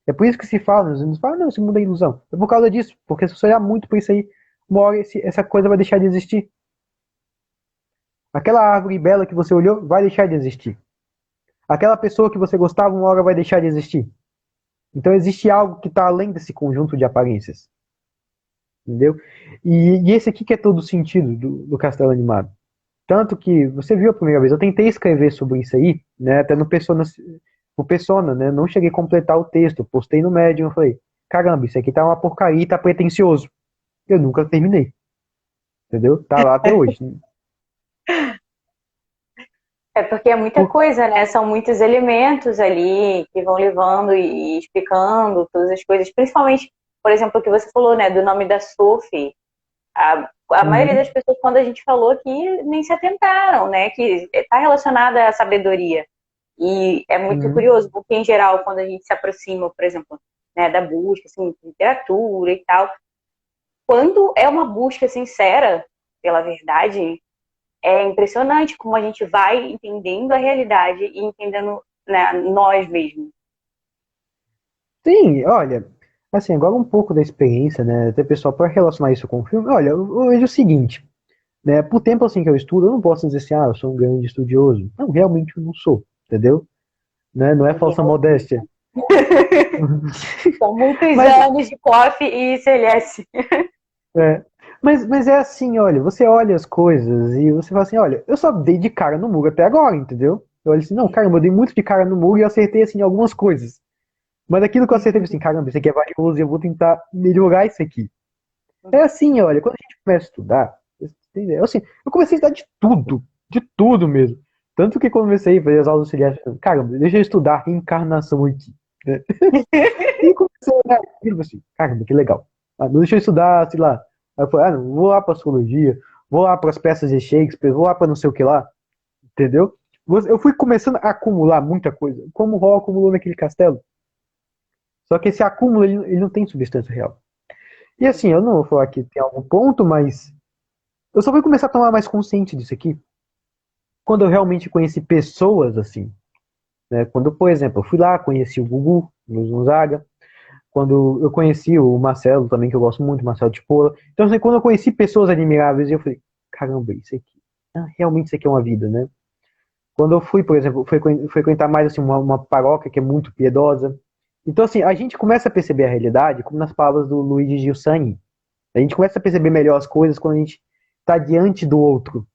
É por isso que se fala, nos fala, não, esse mundo é ilusão. É por causa disso. Porque se você olhar muito para isso aí, uma hora essa coisa vai deixar de existir. Aquela árvore bela que você olhou vai deixar de existir. Aquela pessoa que você gostava, uma hora vai deixar de existir. Então existe algo que está além desse conjunto de aparências. Entendeu? E esse aqui que é todo o sentido do Castelo Animado. Tanto que, você viu a primeira vez, eu tentei escrever sobre isso aí, né, até no Persona, né, não cheguei a completar o texto, postei no Medium, eu falei, caramba, isso aqui tá uma porcaria, tá pretencioso. Eu nunca terminei, entendeu? Tá lá até hoje. É porque é muita coisa, né? São muitos elementos ali que vão levando e explicando todas as coisas. Principalmente, por exemplo, o que você falou, né? Do nome da Sophie. A maioria das pessoas, quando a gente falou aqui, nem se atentaram, né? Que está relacionada à sabedoria. E é muito curioso, porque em geral, quando a gente se aproxima, por exemplo, né, da busca, assim, de literatura e tal, quando é uma busca sincera pela verdade, é impressionante como a gente vai entendendo a realidade e entendendo, né, nós mesmos. Sim, olha, assim, agora um pouco da experiência, né, até pessoal, para relacionar isso com o filme, olha, eu vejo o seguinte, né, por tempo assim que eu estudo, eu não posso dizer assim, eu sou um grande estudioso. Não, realmente eu não sou, entendeu? Né, não é falsa modéstia. São muitos Mas, anos de COF e CLS. é, mas é assim, olha, você olha as coisas e você fala assim, olha, eu só dei de cara no muro até agora, entendeu? Eu olho assim, não, caramba, eu dei muito de cara no muro e eu acertei assim algumas coisas. Mas aquilo que eu acertei, assim, caramba, isso aqui é valioso e eu vou tentar melhorar isso aqui. É assim, olha, quando a gente começa a estudar, assim, eu comecei a estudar de tudo mesmo. Tanto que quando comecei a fazer as aulas auxiliares, caramba, deixa eu estudar reencarnação aqui. Né? E comecei a olhar aquilo assim, caramba, que legal. Não deixa eu estudar, sei lá. Aí eu falei, não, vou lá para astrologia, vou lá para as peças de Shakespeare, vou lá para não sei o que lá, entendeu? Eu fui começando a acumular muita coisa, como o Hall acumulou naquele castelo. Só que esse acúmulo, ele não tem substância real. E assim, eu não vou falar que tem algum ponto, mas eu só fui começar a tomar mais consciente disso aqui quando eu realmente conheci pessoas assim, né? Quando, por exemplo, eu fui lá, conheci o Gugu, o Gonzaga, quando eu conheci o Marcelo também, que eu gosto muito, Marcelo Tipola. Então, assim, quando eu conheci pessoas admiráveis, eu falei, caramba, isso aqui, realmente isso aqui é uma vida, né? Quando eu fui, por exemplo, frequentar mais assim, uma paróquia que é muito piedosa. Então, assim, a gente começa a perceber a realidade, como nas palavras do Luigi Giussani. A gente começa a perceber melhor as coisas quando a gente está diante do outro.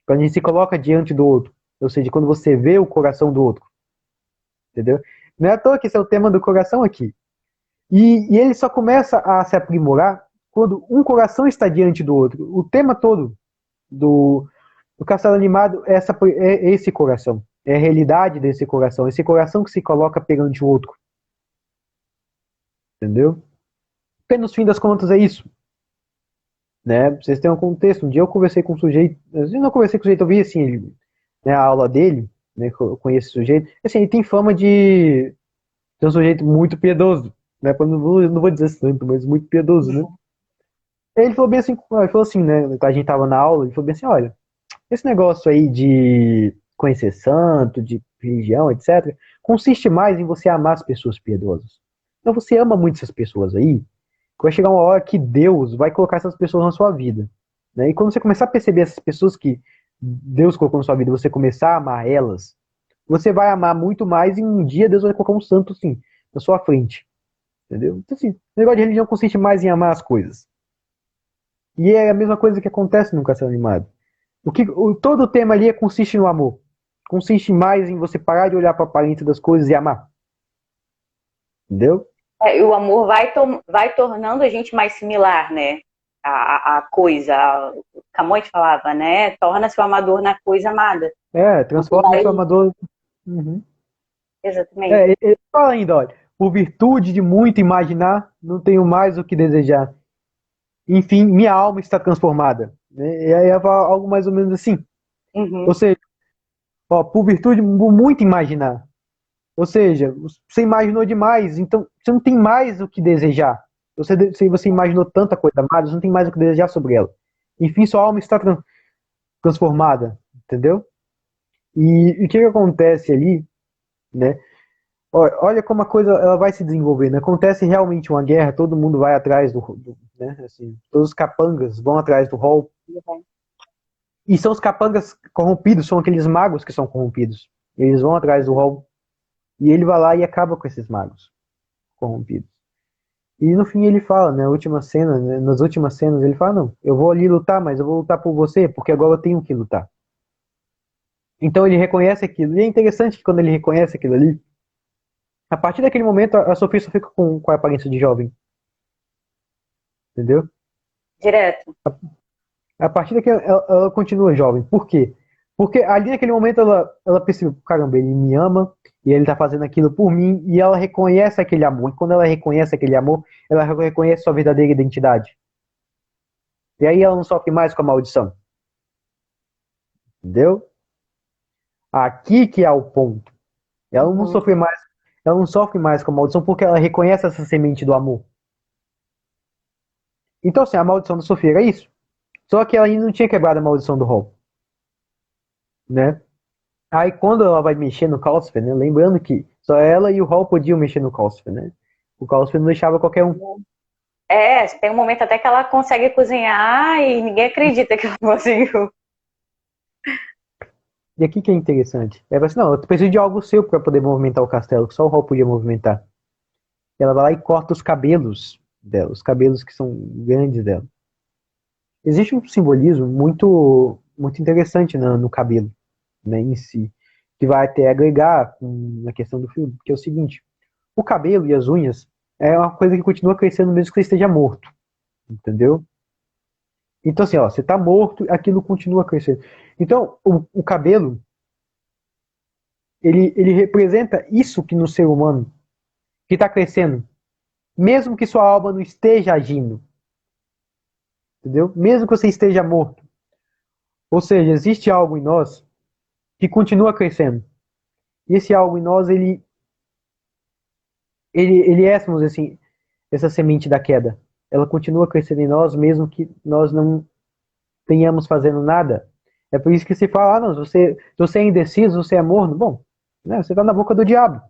Quando a gente se coloca diante do outro. Ou seja, quando você vê o coração do outro. Entendeu? Não é à toa que esse é o tema do coração aqui. E ele só começa a se aprimorar quando um coração está diante do outro. O tema todo do Castelo Animado é esse coração. É a realidade desse coração. Esse coração que se coloca perante o outro. Entendeu? Porque no fim das contas é isso. Né? Vocês têm um contexto. Um dia eu conversei com um sujeito. Eu não conversei com o sujeito, eu vi assim, né, a aula dele. Né, eu conheço esse sujeito. Assim, ele tem fama de ser um sujeito muito piedoso. Né? Não vou dizer santo, mas muito piedoso, né? Ele falou bem assim, ele falou assim, né? A gente tava na aula, ele falou bem assim, olha, esse negócio aí de conhecer santo, de religião, etc., consiste mais em você amar as pessoas piedosas. Então você ama muito essas pessoas aí, que vai chegar uma hora que Deus vai colocar essas pessoas na sua vida. Né? E quando você começar a perceber essas pessoas que Deus colocou na sua vida, você começar a amar elas, você vai amar muito mais e um dia Deus vai colocar um santo, sim, na sua frente. Entendeu? Então, assim, o negócio de religião consiste mais em amar as coisas. E é a mesma coisa que acontece no Castelo Animado. Todo o tema ali consiste no amor. Consiste mais em você parar de olhar para a aparência das coisas e amar. Entendeu? E o amor vai tornando a gente mais similar, né? A coisa. O Camões falava, né? Torna-se o amador na coisa amada. Você Transforma o vai. seu amador. Uhum. Exatamente. Ele fala ainda, olha, por virtude de muito imaginar, não tenho mais o que desejar. Enfim, minha alma está transformada. Né? E aí ela fala algo mais ou menos assim. Ou Uhum. seja, ó, por virtude de muito imaginar. Ou seja, você imaginou demais, então você não tem mais o que desejar. Você imaginou tanta coisa mais, você não tem mais o que desejar sobre ela. Enfim, sua alma está transformada, entendeu? E o que acontece ali, né? Olha como a coisa ela vai se desenvolvendo. Acontece realmente uma guerra, todo mundo vai atrás né? Assim, todos os capangas vão atrás do Hall. E são os capangas corrompidos, são aqueles magos que são corrompidos. Eles vão atrás do Hall e ele vai lá e acaba com esses magos corrompidos. E no fim ele fala, né, última cena, né, nas últimas cenas ele fala, não, eu vou ali lutar, mas eu vou lutar por você, porque agora eu tenho que lutar. Então ele reconhece aquilo. E é interessante que quando ele reconhece aquilo ali, a partir daquele momento a Sofia só fica com a aparência de jovem. Entendeu? Direto. A partir daquele ela continua jovem. Por quê? Porque ali naquele momento ela percebe, caramba, ele me ama e ele tá fazendo aquilo por mim e ela reconhece aquele amor. E quando ela reconhece aquele amor, ela reconhece sua verdadeira identidade. E aí ela não sofre mais com a maldição. Entendeu? Aqui que é o ponto. Ela não Uhum. sofre mais, ela não sofre mais com a maldição porque ela reconhece essa semente do amor. Então, assim, a maldição da Sofia era isso. Só que ela ainda não tinha quebrado a maldição do Hall, né? Aí quando ela vai mexer no Calcifer, né? Lembrando que só ela e o Hall podiam mexer no Calcifer, né? O Calcifer não deixava qualquer um. Tem um momento até que ela consegue cozinhar e ninguém acredita que ela conseguiu. E aqui que é interessante. Ela fala assim, não, eu preciso de algo seu para poder movimentar o castelo, que só o Hall podia movimentar. Ela vai lá e corta os cabelos dela, os cabelos que são grandes dela. Existe um simbolismo muito interessante no cabelo, né, em si, que vai até agregar na questão do filme, que é o seguinte: o cabelo e as unhas é uma coisa que continua crescendo mesmo que você esteja morto, entendeu? Então, assim, ó, você está morto, aquilo continua crescendo. Então, o cabelo, ele representa isso que no ser humano, que está crescendo, mesmo que sua alma não esteja agindo, entendeu? Mesmo que você esteja morto. Ou seja, existe algo em nós que continua crescendo. E esse algo em nós, ele é, vamos dizer assim, essa semente da queda. Ela continua crescendo em nós, mesmo que nós não tenhamos fazendo nada. É por isso que se fala, não, se você é indeciso, você é morno. Bom, né, você está na boca do diabo.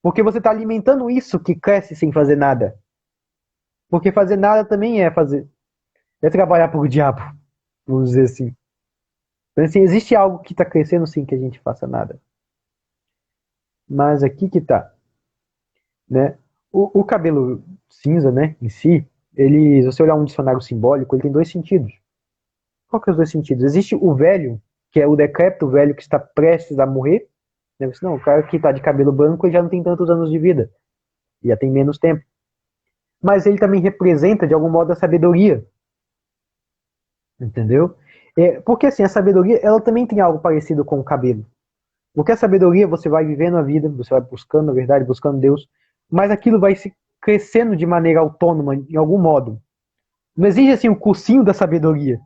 Porque você está alimentando isso que cresce sem fazer nada. Porque fazer nada também é trabalhar para o diabo, vamos dizer assim. Então, assim, existe algo que está crescendo sem que a gente faça nada. Mas aqui que tá, né? O cabelo cinza, né, em si, se você olhar um dicionário simbólico, ele tem dois sentidos. Qual que é os dois sentidos? Existe o velho, que é o decrépito, o velho que está prestes a morrer. Né? Não, o cara que está de cabelo branco ele já não tem tantos anos de vida, já tem menos tempo. Mas ele também representa, de algum modo, a sabedoria. Entendeu? Porque assim, a sabedoria, ela também tem algo parecido com o cabelo. Porque a sabedoria, você vai vivendo a vida, você vai buscando a verdade, buscando Deus, mas aquilo vai se crescendo de maneira autônoma, em algum modo. Não existe assim o cursinho da sabedoria.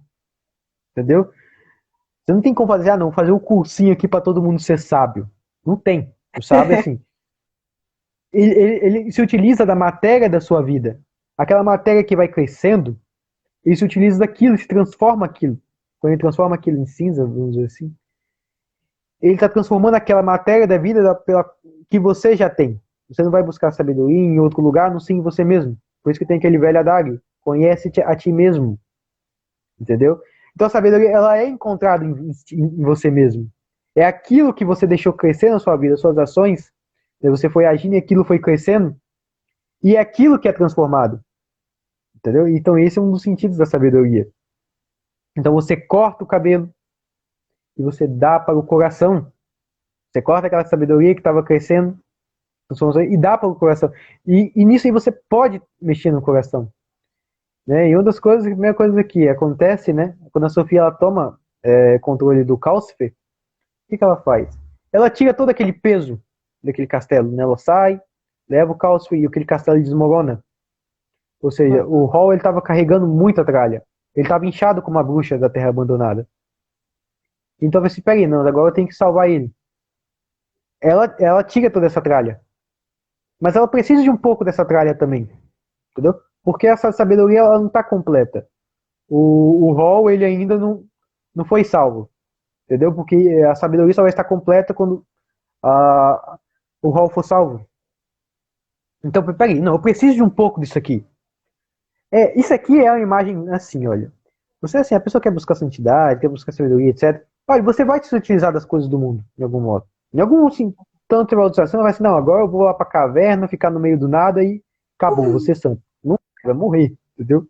Entendeu? Você não tem como fazer, não, fazer um cursinho aqui para todo mundo ser sábio. Não tem. O sábio, assim, ele se utiliza da matéria da sua vida. Aquela matéria que vai crescendo, ele se utiliza daquilo, se transforma aquilo. Quando ele transforma aquilo em cinza, vamos dizer assim, ele está transformando aquela matéria da vida que você já tem. Você não vai buscar sabedoria em outro lugar, não sim em você mesmo. Por isso que tem aquele velho adágio, conhece-te a ti mesmo. Entendeu? Então a sabedoria, ela é encontrada em você mesmo. É aquilo que você deixou crescer na sua vida, suas ações, você foi agindo e aquilo foi crescendo, e é aquilo que é transformado. Entendeu? Então esse é um dos sentidos da sabedoria. Então você corta o cabelo e você dá para o coração. Você corta aquela sabedoria que estava crescendo e dá para o coração. E nisso aí você pode mexer no coração. Né? E uma das coisas, a primeira coisa que acontece, né? Quando a Sofia ela toma controle do Calcifer, o que ela faz? Ela tira todo aquele peso daquele castelo, né? Ela sai, leva o Calcifer e aquele castelo desmorona. Ou seja, o Hall ele estava carregando muita tralha. Ele estava inchado como uma bruxa da Terra Abandonada. Então você peraí, não, agora eu tenho que salvar ele. Ela tira toda essa tralha. Mas ela precisa de um pouco dessa tralha também. Entendeu? Porque essa sabedoria ela não está completa. O Hall ele ainda não foi salvo. Entendeu? Porque a sabedoria só vai estar completa quando o Hall for salvo. Então, peraí, não, eu preciso de um pouco disso aqui. Isso aqui é uma imagem assim, olha. Você, assim, a pessoa quer buscar santidade, quer buscar sabedoria, etc. Olha, você vai se utilizar das coisas do mundo, de algum modo. Em algum, assim, tanto você não vai assim, não, agora eu vou lá pra caverna, ficar no meio do nada e acabou, você é santo. Não vai morrer, entendeu?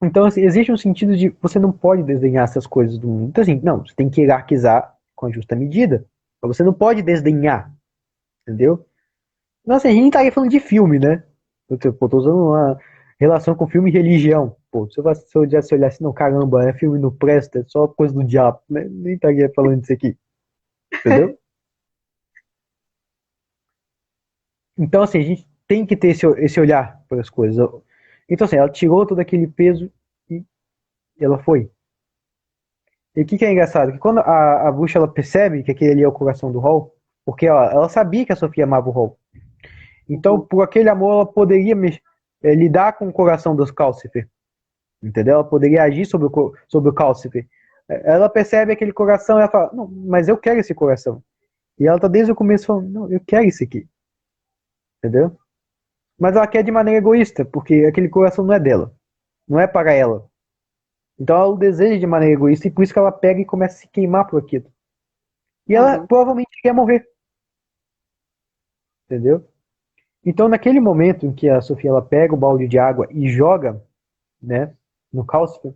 Então, assim, existe um sentido de você não pode desdenhar essas coisas do mundo. Então, assim, não, você tem que hierarquizar com a justa medida. Mas você não pode desdenhar, entendeu? Nossa, a gente estaria falando de filme, né? Pô, tô usando uma relação com filme e religião. Pô, se eu já se olhar assim, não, caramba, filme não presta, é só coisa do diabo, né? Nem estaria falando disso aqui, entendeu? Então, assim, a gente tem que ter esse olhar para as coisas. Então, assim, ela tirou todo aquele peso e ela foi. E o que é engraçado? Que quando a bruxa ela percebe que aquele ali é o coração do Hall, porque ela sabia que a Sofia amava o Hall. Então, por aquele amor, ela poderia lidar com o coração dos Calcifer. Entendeu? Ela poderia agir sobre o Calcifer. Ela percebe aquele coração e ela fala, não, mas eu quero esse coração. E ela tá desde o começo falando, não, eu quero isso aqui. Entendeu? Mas ela quer de maneira egoísta, porque aquele coração não é dela. Não é para ela. Então ela o deseja de maneira egoísta e por isso que ela pega e começa a se queimar por aquilo. E ela provavelmente quer morrer. Entendeu? Então naquele momento em que a Sofia ela pega o balde de água e joga, né, no Calcifer,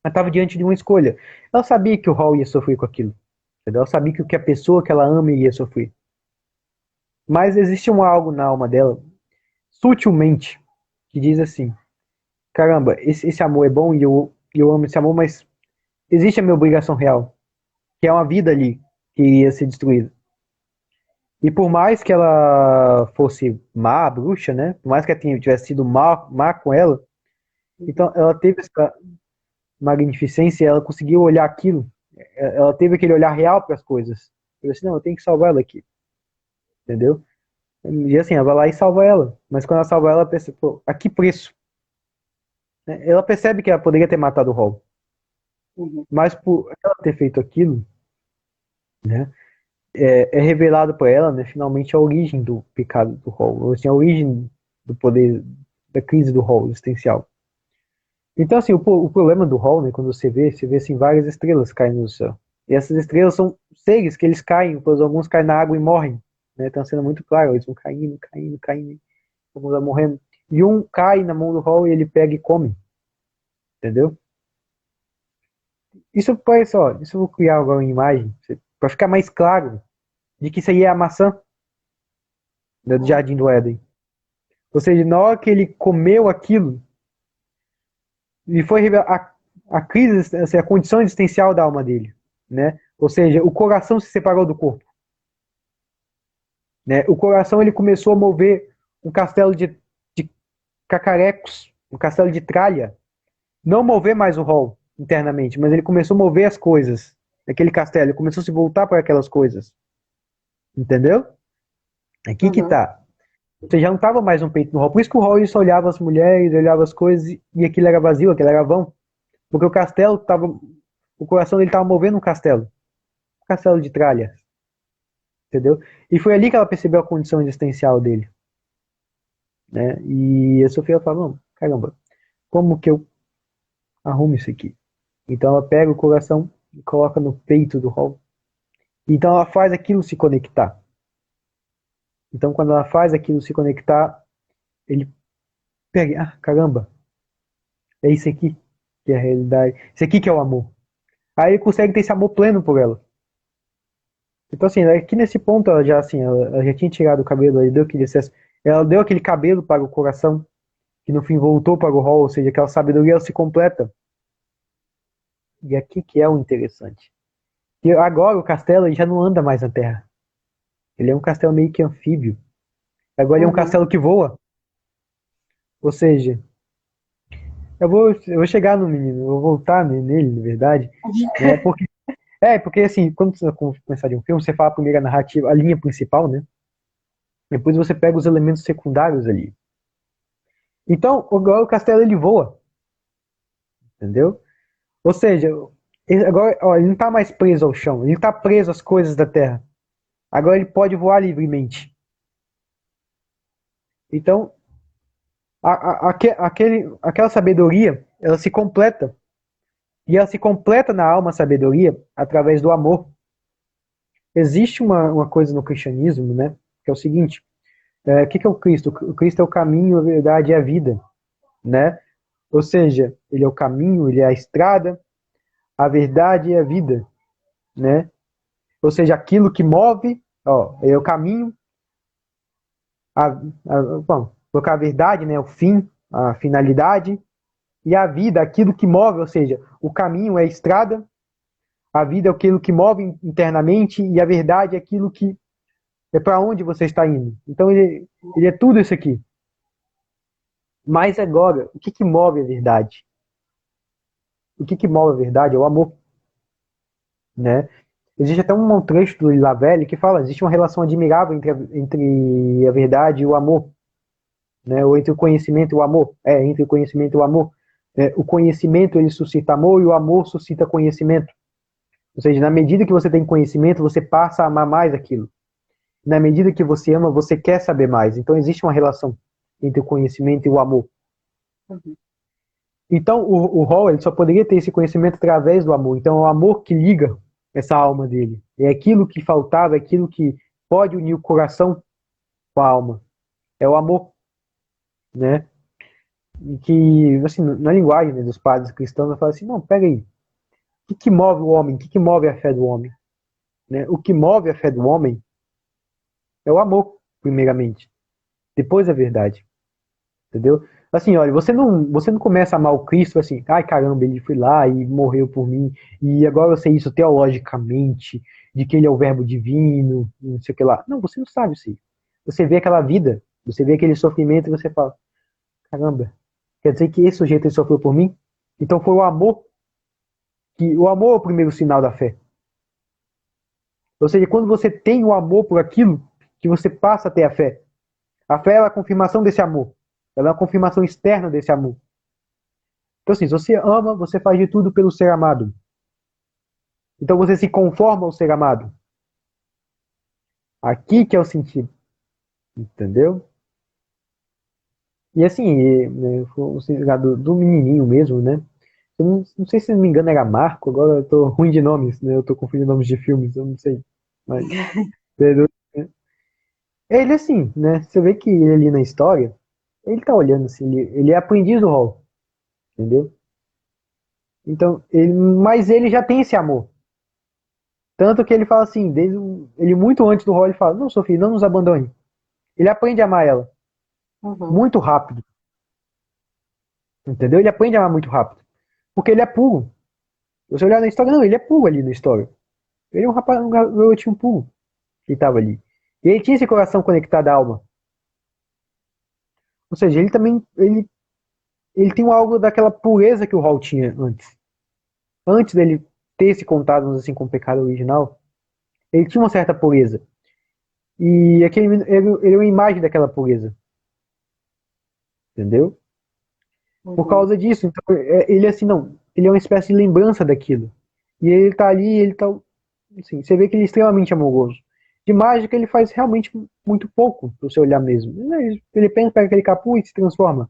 ela estava diante de uma escolha. Ela sabia que o Hall ia sofrer com aquilo. Entendeu? Ela sabia que a pessoa que ela ama ia sofrer. Mas existe algo na alma dela, sutilmente, que diz assim: caramba, esse amor é bom e eu amo esse amor, mas existe a minha obrigação real, que é uma vida ali que iria ser destruída. E por mais que ela fosse má, bruxa, né? Por mais que ela tivesse sido má com ela, então ela teve essa magnificência, ela conseguiu olhar aquilo, ela teve aquele olhar real para as coisas. Ele assim, não, eu tenho que salvar ela aqui, entendeu? E assim, ela vai lá e salva ela. Mas quando ela salva ela, ela pensa, pô, a que preço? Né? Ela percebe que ela poderia ter matado o Hall. Uhum. Mas por ela ter feito aquilo, né, é revelado para ela, né, finalmente a origem do pecado do Hall, assim, a origem do poder, da crise do Hall existencial. Então, assim, o problema do Hall, né, quando você vê assim, várias estrelas caindo no céu. E essas estrelas são seres que eles caem, pois alguns caem na água e morrem. Né, tá sendo muito claro, eles vão caindo, caindo, caindo, alguns vão morrendo. E um cai na mão do Hall e ele pega e come, entendeu? Isso parece, ó, isso eu vou criar agora uma imagem, para ficar mais claro de que isso aí é a maçã, né, do Jardim do Éden. Ou seja, na hora que ele comeu aquilo, e foi a crise, assim, a condição existencial da alma dele, né? Ou seja, o coração se separou do corpo, né? O coração ele começou a mover um castelo de cacarecos, um castelo de tralha, não mover mais o rol internamente, mas ele começou a mover as coisas daquele castelo, ele começou a se voltar para aquelas coisas, entendeu? Aqui que Uhum. tá. Você já não tava mais um peito no rol, por isso que o rol ele só olhava as mulheres, olhava as coisas e aquilo era vazio, aquilo era vão, porque o castelo tava, o coração dele tava movendo um castelo de tralha, entendeu? E foi ali que ela percebeu a condição existencial dele, né? E a Sofia falou, não, caramba, como que eu arrumo isso aqui? Então ela pega o coração e coloca no peito do Hall. Então ela faz aquilo se conectar. Então quando ela faz aquilo se conectar, ele pega, ah, caramba, é isso aqui que é a realidade. Isso aqui que é o amor. Aí ele consegue ter esse amor pleno por ela. Então assim, aqui nesse ponto ela já assim, ela já tinha tirado o cabelo, ela deu aquele excesso, ela deu aquele cabelo para o coração, que no fim voltou para o Hall, ou seja, aquela sabedoria ela se completa. E aqui que é o interessante. E agora o castelo ele já não anda mais na terra. Ele é um castelo meio que anfíbio. Agora ele é um Uhum. castelo que voa. Ou seja, eu vou chegar no menino, eu vou voltar nele, na verdade, né? Porque assim, quando você começar de um filme, você fala primeiro a narrativa, a linha principal, né? Depois você pega os elementos secundários ali. Então, agora o castelo ele voa, entendeu? Ou seja, agora ó, ele não está mais preso ao chão, ele está preso às coisas da terra. Agora ele pode voar livremente. Então, aquela sabedoria, ela se completa. E ela se completa na alma a sabedoria através do amor. Existe uma coisa no cristianismo, né? Que é o seguinte: o que é o Cristo? O Cristo é o caminho, a verdade e a vida, né? Ou seja, ele é o caminho, ele é a estrada, a verdade e a vida, né? Ou seja, aquilo que move, ó, é o caminho, bom, colocar a verdade, né? O fim, a finalidade e a vida, aquilo que move, ou seja, o caminho é a estrada, a vida é aquilo que move internamente e a verdade é aquilo que é para onde você está indo. Então ele é tudo isso aqui. Mas agora, o que que move a verdade? O que que move a verdade é o amor, né? Existe até um trecho do Lavelle que fala, existe uma relação admirável entre a verdade e o amor, né? Ou entre o conhecimento e o amor. Entre o conhecimento e o amor. O conhecimento ele suscita amor e o amor suscita conhecimento. Ou seja, na medida que você tem conhecimento, você passa a amar mais aquilo. Na medida que você ama, você quer saber mais. Então existe uma relação entre o conhecimento e o amor. Uhum. Então o Hall ele só poderia ter esse conhecimento através do amor. Então é o amor que liga essa alma dele. É aquilo que faltava, é aquilo que pode unir o coração com a alma. É o amor, né? E que, assim, na linguagem, né, dos padres cristãos, eu falo assim, não, pega aí. O que move o homem? O que move a fé do homem? Né? O que move a fé do homem é o amor, primeiramente. Depois a verdade. Entendeu? Assim, olha, você não começa a amar o Cristo assim, ai caramba, ele foi lá e morreu por mim, e agora eu sei isso teologicamente, de que ele é o verbo divino, não sei o que lá. Não, você não sabe isso aí. Você vê aquela vida, você vê aquele sofrimento e você fala, caramba, quer dizer que esse sujeito ele sofreu por mim? Então foi o amor, que o amor é o primeiro sinal da fé. Ou seja, quando você tem o amor por aquilo, que você passa a ter a fé. A fé é a confirmação desse amor. Ela é a confirmação externa desse amor. Então, assim, se você ama, você faz de tudo pelo ser amado. Então você se conforma ao ser amado. Aqui que é o sentido. Entendeu? E assim, né, o significado do menininho mesmo, né? Eu não sei se não me engano era Marco, agora eu tô ruim de nomes, né? Eu tô confundindo nomes de filmes, eu não sei. Mas, entendeu? Ele assim, né? Você vê que ele ali na história, ele tá olhando assim, ele é aprendiz do Hall, entendeu? Então, mas ele já tem esse amor. Tanto que ele fala assim, ele muito antes do Hall, ele fala, não, Sophie, não nos abandone. Ele aprende a amar ela, Uhum. muito rápido, entendeu? Ele aprende a amar muito rápido, porque ele é puro. Se você olhar na história, não, ele é puro ali na história. Ele é um rapaz, um garotinho puro que estava ali. E ele tinha esse coração conectado à alma. Ou seja, ele também, ele tem algo daquela pureza que o Hall tinha antes. Antes dele ter esse contato assim, com o pecado original, ele tinha uma certa pureza. E ele é uma imagem daquela pureza. Entendeu? Por Uhum. causa disso, então, ele assim, não, ele é uma espécie de lembrança daquilo. E ele tá ali, ele tá, assim, você vê que ele é extremamente amoroso. De mágica ele faz realmente muito pouco, pra você olhar mesmo. Ele pensa, pega aquele capuz e se transforma,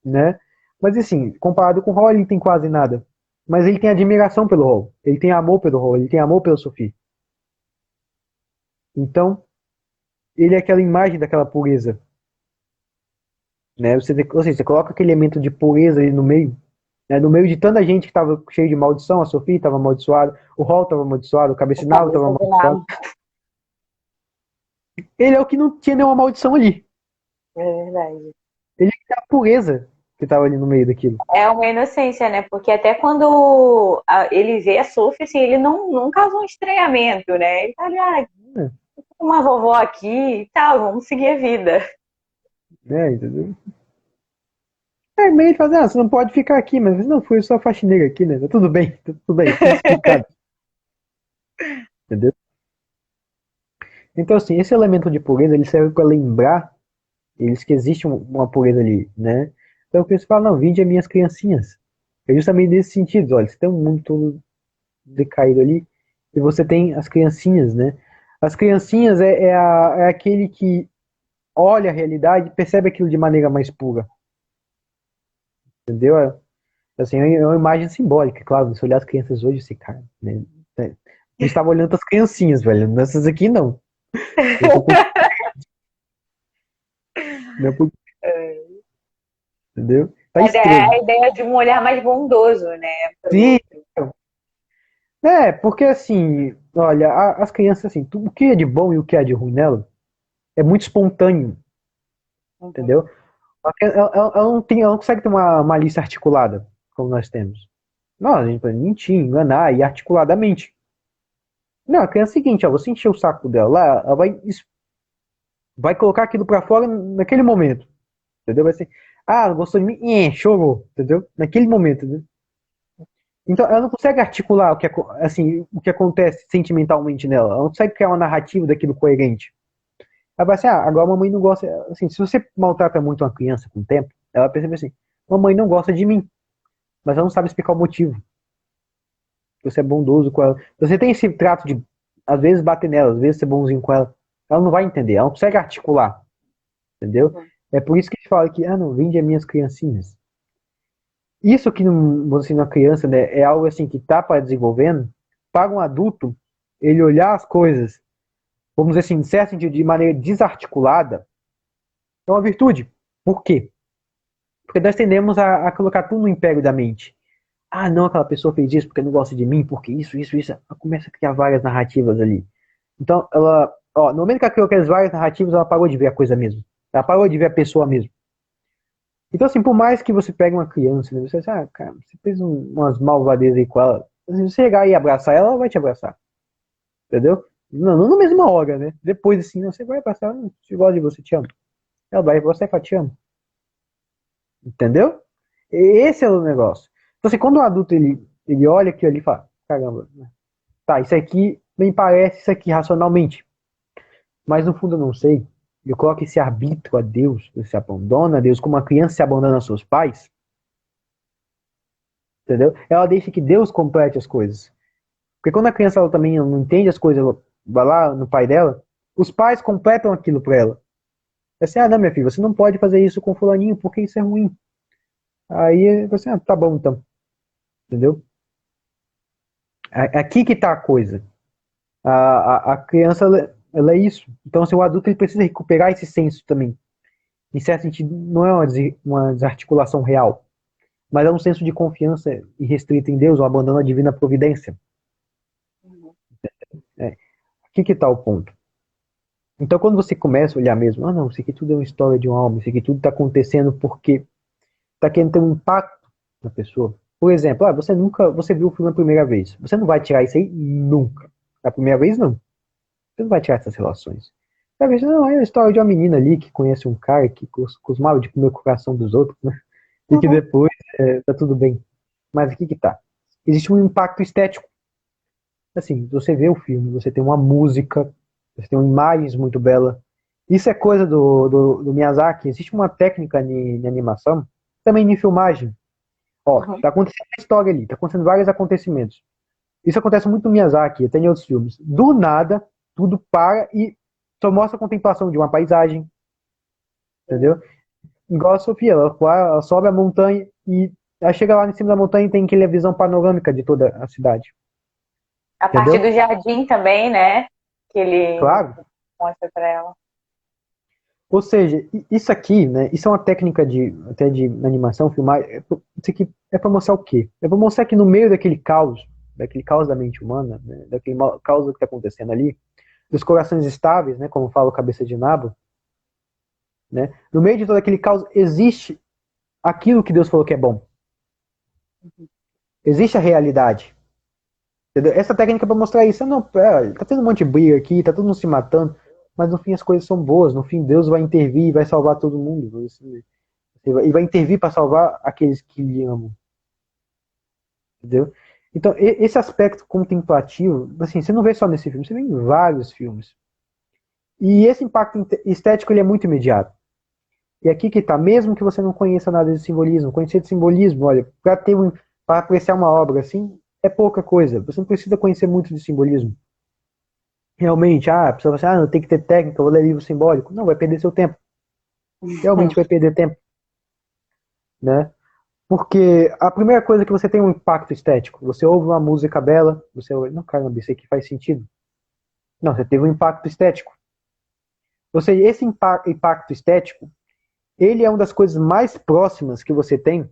né? Mas assim, comparado com o Hall, ele tem quase nada. Mas ele tem admiração pelo Hall, ele tem amor pelo Hall, ele tem amor pela Sophie. Então, ele é aquela imagem daquela pureza, né? Ou seja, você coloca aquele elemento de pureza ali no meio, né? No meio de tanta gente que estava cheio de maldição, a Sophie estava amaldiçoada, o Hall estava amaldiçoado, o A Cabecinal estava cabeça de amaldiçoado. nada. Ele é o que não tinha nenhuma maldição ali. É verdade. Ele é a pureza que estava ali no meio daquilo. É uma inocência, né? Porque até quando ele vê a Sophie, assim, ele não causa um estranhamento, né? Ele tá ali, Né? uma vovó aqui e tal, vamos seguir a vida. Né, entendeu? É meio de fazer, você não pode ficar aqui, mas não, foi só faxineira aqui, né? Tá tudo bem, tudo explicado, entendeu? Então, assim, esse elemento de pureza, ele serve para lembrar eles que existe uma pureza ali, né? Então, o que eles falam, não, vinde as minhas criancinhas. É justamente nesse sentido, olha, você tem um mundo todo decaído ali, e você tem as criancinhas, né? As criancinhas é aquele que olha a realidade e percebe aquilo de maneira mais pura, entendeu? Assim, é uma imagem simbólica, claro, se olhar as crianças hoje, você, cara, né? A gente tava olhando as criancinhas, velho, nessas aqui não. Eu tô com, não é por- entendeu? Tá A extremo. ideia de um olhar mais bondoso, né, para o Sim, outro. porque assim, olha, as crianças, assim, o que é de bom e o que é de ruim nela é muito espontâneo, Uhum. entendeu? Ela não consegue ter uma lista articulada, como nós temos. Não, a gente pode mentir, enganar e articuladamente. Não, a criança é o seguinte, ó, você encher o saco dela lá, ela vai colocar aquilo pra fora naquele momento, entendeu? Vai ser, não gostou de mim, chorou, entendeu? Naquele momento, entendeu? Então, ela não consegue articular assim, o que acontece sentimentalmente nela. Ela não consegue criar uma narrativa daquilo coerente. Ela vai assim, agora a mamãe não gosta. Assim, se você maltrata muito uma criança com o tempo, ela percebe assim, mamãe não gosta de mim, mas ela não sabe explicar o motivo. Você é bondoso com ela. Você tem esse trato de, às vezes, bater nela, às vezes ser bonzinho com ela. Ela não vai entender, ela não consegue articular, entendeu? Uhum. É por isso que a gente fala que, não, vinde as minhas criancinhas. Isso que não, você na criança, né, é algo assim que tá para desenvolvendo, para um adulto, ele olhar as coisas, vamos dizer assim, em certo sentido, de maneira desarticulada, é uma virtude. Por quê? Porque nós tendemos a colocar tudo no império da mente. Não, aquela pessoa fez isso porque não gosta de mim, porque isso. Ela começa a criar várias narrativas ali. Então, no momento que ela criou aquelas várias narrativas, ela parou de ver a coisa mesmo. Ela parou de ver a pessoa mesmo. Então, assim, por mais que você pegue uma criança, né, você diz, cara, você fez umas malvadezas aí com ela, se você chegar e abraçar ela, ela vai te abraçar. Entendeu? Não na mesma hora, né? Depois, assim, você vai abraçar, se gosta de você, te amo. Ela vai você fala, te amo. Entendeu? Esse é o negócio. Então, assim, quando o adulto ele olha aquilo ali e fala, caramba, tá, isso aqui me parece isso aqui racionalmente. Mas no fundo eu não sei. Eu coloco esse arbítrio a Deus, você abandona a Deus como uma criança se abandona aos seus pais, entendeu? Ela deixa que Deus complete as coisas. Porque quando a criança ela também não entende as coisas, ela vai lá no pai dela, os pais completam aquilo para ela. É assim, ah, não, minha filha, você não pode fazer isso com fulaninho porque isso é ruim. Aí você, ah, tá bom então, entendeu? Aqui que tá a coisa. A criança, ela é isso. Então, assim, o adulto ele precisa recuperar esse senso também. Em certo sentido, não é uma desarticulação real, mas é um senso de confiança irrestrita em Deus, ou abandono à divina providência. É. Aqui que está o ponto. Então, quando você começa a olhar mesmo, ah, não, isso aqui tudo é uma história de uma alma, isso aqui tudo está acontecendo porque está querendo ter um impacto na pessoa. Por exemplo, ah, você viu o filme a primeira vez. Você não vai tirar isso aí nunca. A primeira vez, não. Você não vai tirar essas relações. Talvez não, é a história de uma menina ali que conhece um cara que costumava de comer o coração dos outros, né? E que Uhum. depois tá tudo bem. Mas aqui que tá. Existe um impacto estético. Assim, você vê o filme, você tem uma música, você tem imagens muito belas. Isso é coisa do Miyazaki. Existe uma técnica em animação, também em filmagem. Ó, Uhum. tá acontecendo uma história ali, tá acontecendo vários acontecimentos. Isso acontece muito no Miyazaki, até em outros filmes. Do nada, tudo para e só mostra a contemplação de uma paisagem, entendeu? Igual a Sofia, ela sobe a montanha e ela chega lá em cima da montanha e tem aquela visão panorâmica de toda a cidade, A parte entendeu? do jardim também, né? Que ele Claro. mostra pra ela. Ou seja, isso aqui, né? Isso é uma técnica até de animação, filmar. Isso aqui é para mostrar o quê? É para mostrar que no meio daquele caos da mente humana, né, daquele caos que está acontecendo ali, dos corações estáveis, né? Como fala o Cabeça de Nabo, né? No meio de todo aquele caos existe aquilo que Deus falou que é bom. Existe a realidade. Entendeu? Essa técnica é para mostrar isso. Não, pera, tá tendo um monte de briga aqui, tá todo mundo se matando, mas no fim as coisas são boas. No fim Deus vai intervir e vai salvar todo mundo. E vai intervir para salvar aqueles que lhe amam. Entendeu? Então, esse aspecto contemplativo, assim, você não vê só nesse filme, você vê em vários filmes. E esse impacto estético ele é muito imediato. E aqui que tá, mesmo que você não conheça nada de simbolismo, conhecer de simbolismo, olha, para apreciar uma obra assim, é pouca coisa. Você não precisa conhecer muito de simbolismo. Realmente, a pessoa vai assim, não tem que ter técnica, vou ler livro simbólico. Não, vai perder seu tempo. Realmente vai perder tempo, né? Porque a primeira coisa é que você tem um impacto estético. Você ouve uma música bela, você ouve, não, caramba, isso aqui faz sentido. Não, você teve um impacto estético. Ou seja, esse impacto estético, ele é uma das coisas mais próximas que você tem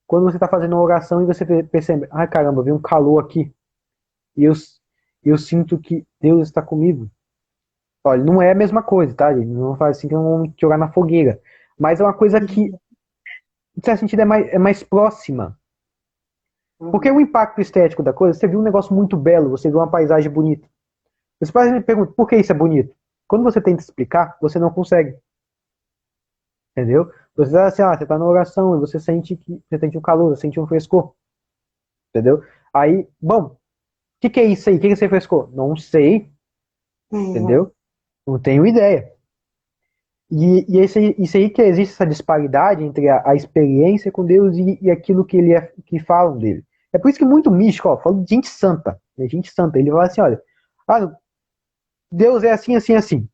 quando você está fazendo uma oração e você percebe, ai caramba, vi um calor aqui. E eu sinto que Deus está comigo. Olha, não é a mesma coisa, tá, gente? Não faz assim que não vamos jogar na fogueira. Mas é uma coisa que, em certo sentido, é mais próxima. Porque Uhum. o impacto estético da coisa, você viu um negócio muito belo, você viu uma paisagem bonita. Você pode me perguntar, por que isso é bonito? Quando você tenta explicar, você não consegue. Entendeu? Você tá assim, você tá na oração e você sente um calor, você sente um frescor. Entendeu? Aí, bom, o que é isso aí? O que é esse frescor? Não sei, Uhum. entendeu? Não tenho ideia. E isso aí que existe essa disparidade entre a experiência com Deus e aquilo que ele é, que falam dele. É por isso que muito místico, ó, falo de gente santa, né, gente santa, ele fala assim, olha, ah, Deus é assim, assim, assim.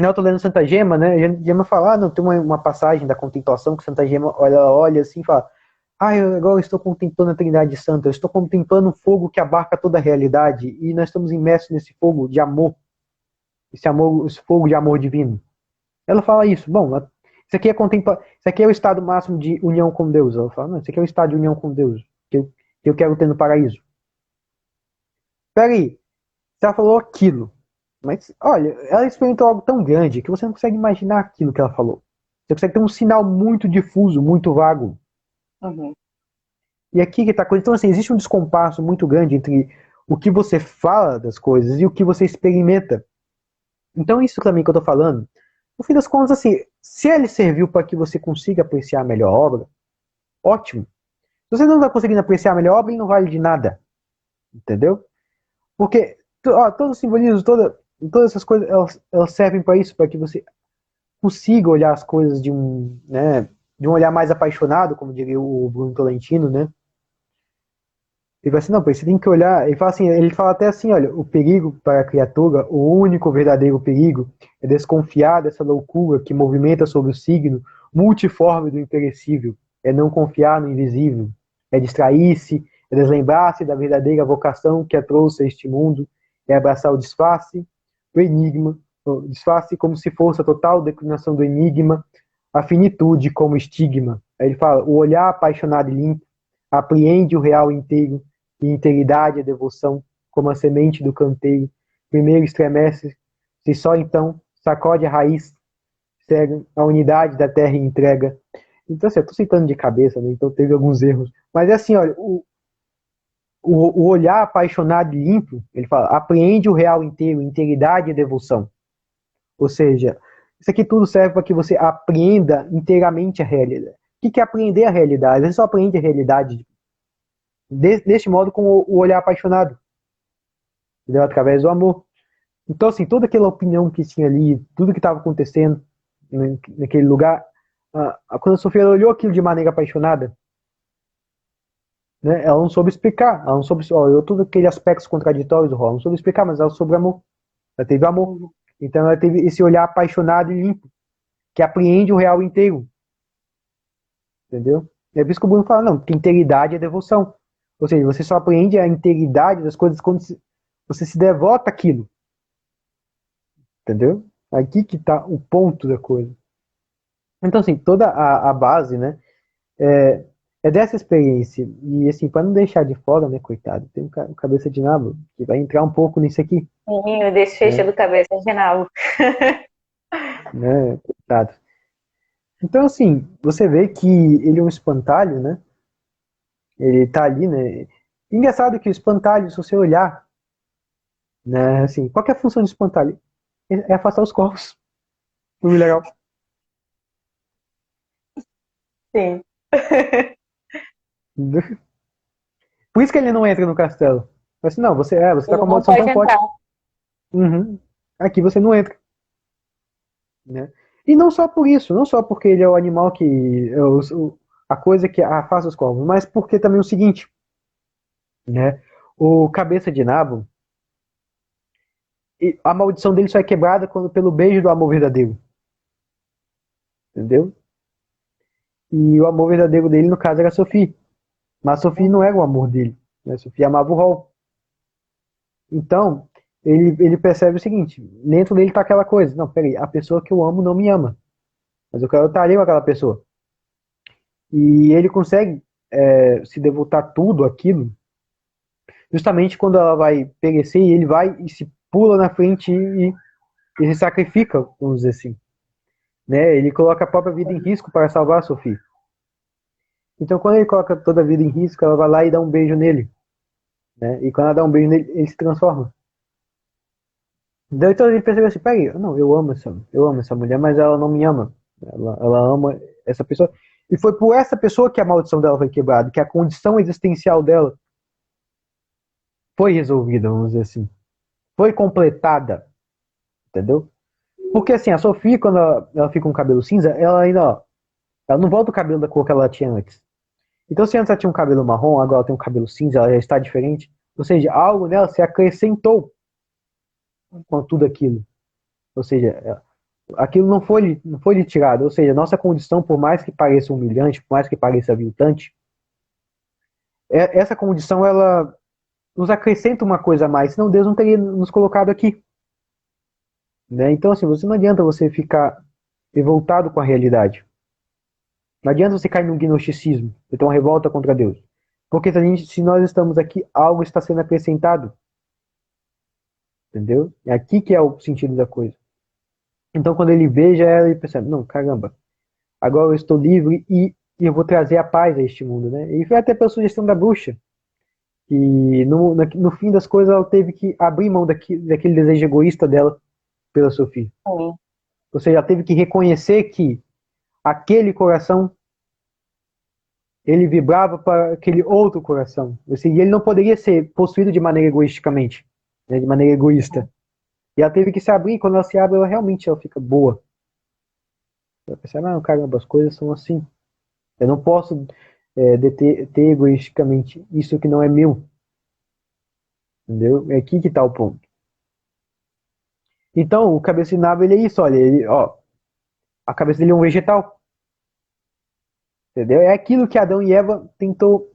Eu tô lendo Santa Gema, né? Gema fala, não, tem uma passagem da contemplação que Santa Gema olha assim e fala, eu agora estou contemplando a Trindade Santa, eu estou contemplando um fogo que abarca toda a realidade e nós estamos imersos nesse fogo de amor, esse fogo de amor divino. Ela fala isso. Bom, isso aqui é o estado máximo de união com Deus. Ela fala, não, isso aqui é o estado de união com Deus que eu quero ter no paraíso. Peraí, se ela falou aquilo, mas olha, ela experimentou algo tão grande que você não consegue imaginar aquilo que ela falou. Você consegue ter um sinal muito difuso, muito vago. Uhum. E aqui que tá a coisa. Então, assim, existe um descompasso muito grande entre o que você fala das coisas e o que você experimenta. Então, isso também que eu tô falando, no fim das contas, assim, se ele serviu para que você consiga apreciar melhor a obra, ótimo. Se você não está conseguindo apreciar melhor a obra, ele não vale de nada. Entendeu? Porque todo o simbolismo, todas essas coisas, elas servem para isso, para que você consiga olhar as coisas de um olhar mais apaixonado, como diria o Bruno Tolentino, né? Ele fala assim, não, você tem que olhar, ele fala até assim, olha, o perigo para a criatura, o único verdadeiro perigo é desconfiar dessa loucura que movimenta sobre o signo multiforme do imperecível, é não confiar no invisível, é distrair-se, é deslembrar-se da verdadeira vocação que a trouxe a este mundo, é abraçar o disfarce do enigma, o disfarce como se fosse a total declinação do enigma, a finitude como estigma. Aí ele fala, o olhar apaixonado e limpo apreende o real inteiro, e integridade e devoção, como a semente do canteiro. Primeiro estremece, se só então sacode a raiz, cega a unidade da terra e entrega. Então, assim, eu tô citando de cabeça, né? Então teve alguns erros. Mas é assim, olha, o olhar apaixonado e limpo, ele fala, apreende o real inteiro, integridade e devoção. Ou seja, isso aqui tudo serve para que você aprenda inteiramente a realidade. O que é aprender a realidade? Você só aprende a realidade deste modo com o olhar apaixonado, entendeu? Através do amor. Então, assim, toda aquela opinião que tinha ali, tudo que estava acontecendo naquele lugar, quando a Sofia olhou aquilo de maneira apaixonada, né, ela não soube explicar, ela não soube, olhou todos aqueles aspectos contraditórios do rol, não soube explicar, mas ela soube amor, ela teve amor. Então ela teve esse olhar apaixonado e limpo, que apreende o real inteiro, entendeu? É por isso que o Bruno fala, não, porque integridade é devoção. Ou seja, você só aprende a integridade das coisas quando você se devota àquilo, entendeu? Aqui que está o ponto da coisa. Então, assim, toda a base, né, é, é dessa experiência. E, assim, para não deixar de fora, né, coitado, tem um cabeça de nabo que vai entrar um pouco nisso aqui, Menino, desfecho né, do cabeça de nabo. coitado. Então, assim, você vê que ele é um espantalho, né, ele tá ali, né, engraçado que o espantalho, se você olhar, né, assim, qual que é a função do espantalho? É afastar os corvos. Muito legal. Sim. Por isso que ele não entra no castelo. Mas assim, não, você tá Ele com uma não maldição pode tão forte. entrar. Uhum. Aqui você não entra, né? E não só por isso, não só porque ele é o animal que a coisa que afasta os corvos, mas porque também é o seguinte, né? O cabeça de nabo, a maldição dele só é quebrada pelo beijo do amor verdadeiro, entendeu? E o amor verdadeiro dele, no caso, era a Sophie. Mas a Sophie não era o amor dele, né? A Sophie amava o Hall. Então, ele percebe o seguinte, dentro dele tá aquela coisa, não, peraí, a pessoa que eu amo não me ama, mas eu quero estar ali com aquela pessoa. E ele consegue se devotar tudo aquilo, justamente quando ela vai perecer, e ele vai e se pula na frente e se sacrifica, vamos dizer assim. Né? Ele coloca a própria vida em risco para salvar a Sophie. Então, quando ele coloca toda a vida em risco, ela vai lá e dá um beijo nele. Né? E quando ela dá um beijo nele, ele se transforma. Então ele percebeu assim, peraí, não, eu amo essa mulher, mas ela não me ama. Ela ama essa pessoa. E foi por essa pessoa que a maldição dela foi quebrada, que a condição existencial dela foi resolvida, vamos dizer assim. Foi completada, entendeu? Porque assim, a Sofia, quando ela fica com o cabelo cinza, ela ainda, ó, ela não volta o cabelo da cor que ela tinha antes. Então se antes ela tinha um cabelo marrom, agora ela tem um cabelo cinza, ela já está diferente. Ou seja, algo nela se acrescentou com tudo aquilo. Ou seja, aquilo não foi lhe tirado. Ou seja, a nossa condição, por mais que pareça humilhante, por mais que pareça aviltante, essa condição, ela nos acrescenta uma coisa a mais, senão Deus não teria nos colocado aqui. Né? Então, assim, não adianta você ficar revoltado com a realidade. Não adianta você cair num gnosticismo, então uma revolta contra Deus. Porque se nós estamos aqui, algo está sendo acrescentado. Entendeu? É aqui que é o sentido da coisa. Então, quando ele veja ela, ele percebe, não, caramba, agora eu estou livre e eu vou trazer a paz a este mundo, né? E foi até pela sugestão da bruxa, que no fim das coisas ela teve que abrir mão daquele desejo egoísta dela pela Sophie. Sim. Ou seja, ela teve que reconhecer que aquele coração, ele vibrava para aquele outro coração. Ou seja, ele não poderia ser possuído de maneira egoisticamente. né, de maneira egoísta. E ela teve que se abrir, e quando ela se abre, ela fica boa. Ela pensa, não, caramba, as coisas são assim. Eu não posso ter egoisticamente isso que não é meu, entendeu? É aqui que tá o ponto. Então, o cabeça de nave, ele é isso, olha, a cabeça dele é um vegetal, entendeu? É aquilo que Adão e Eva tentou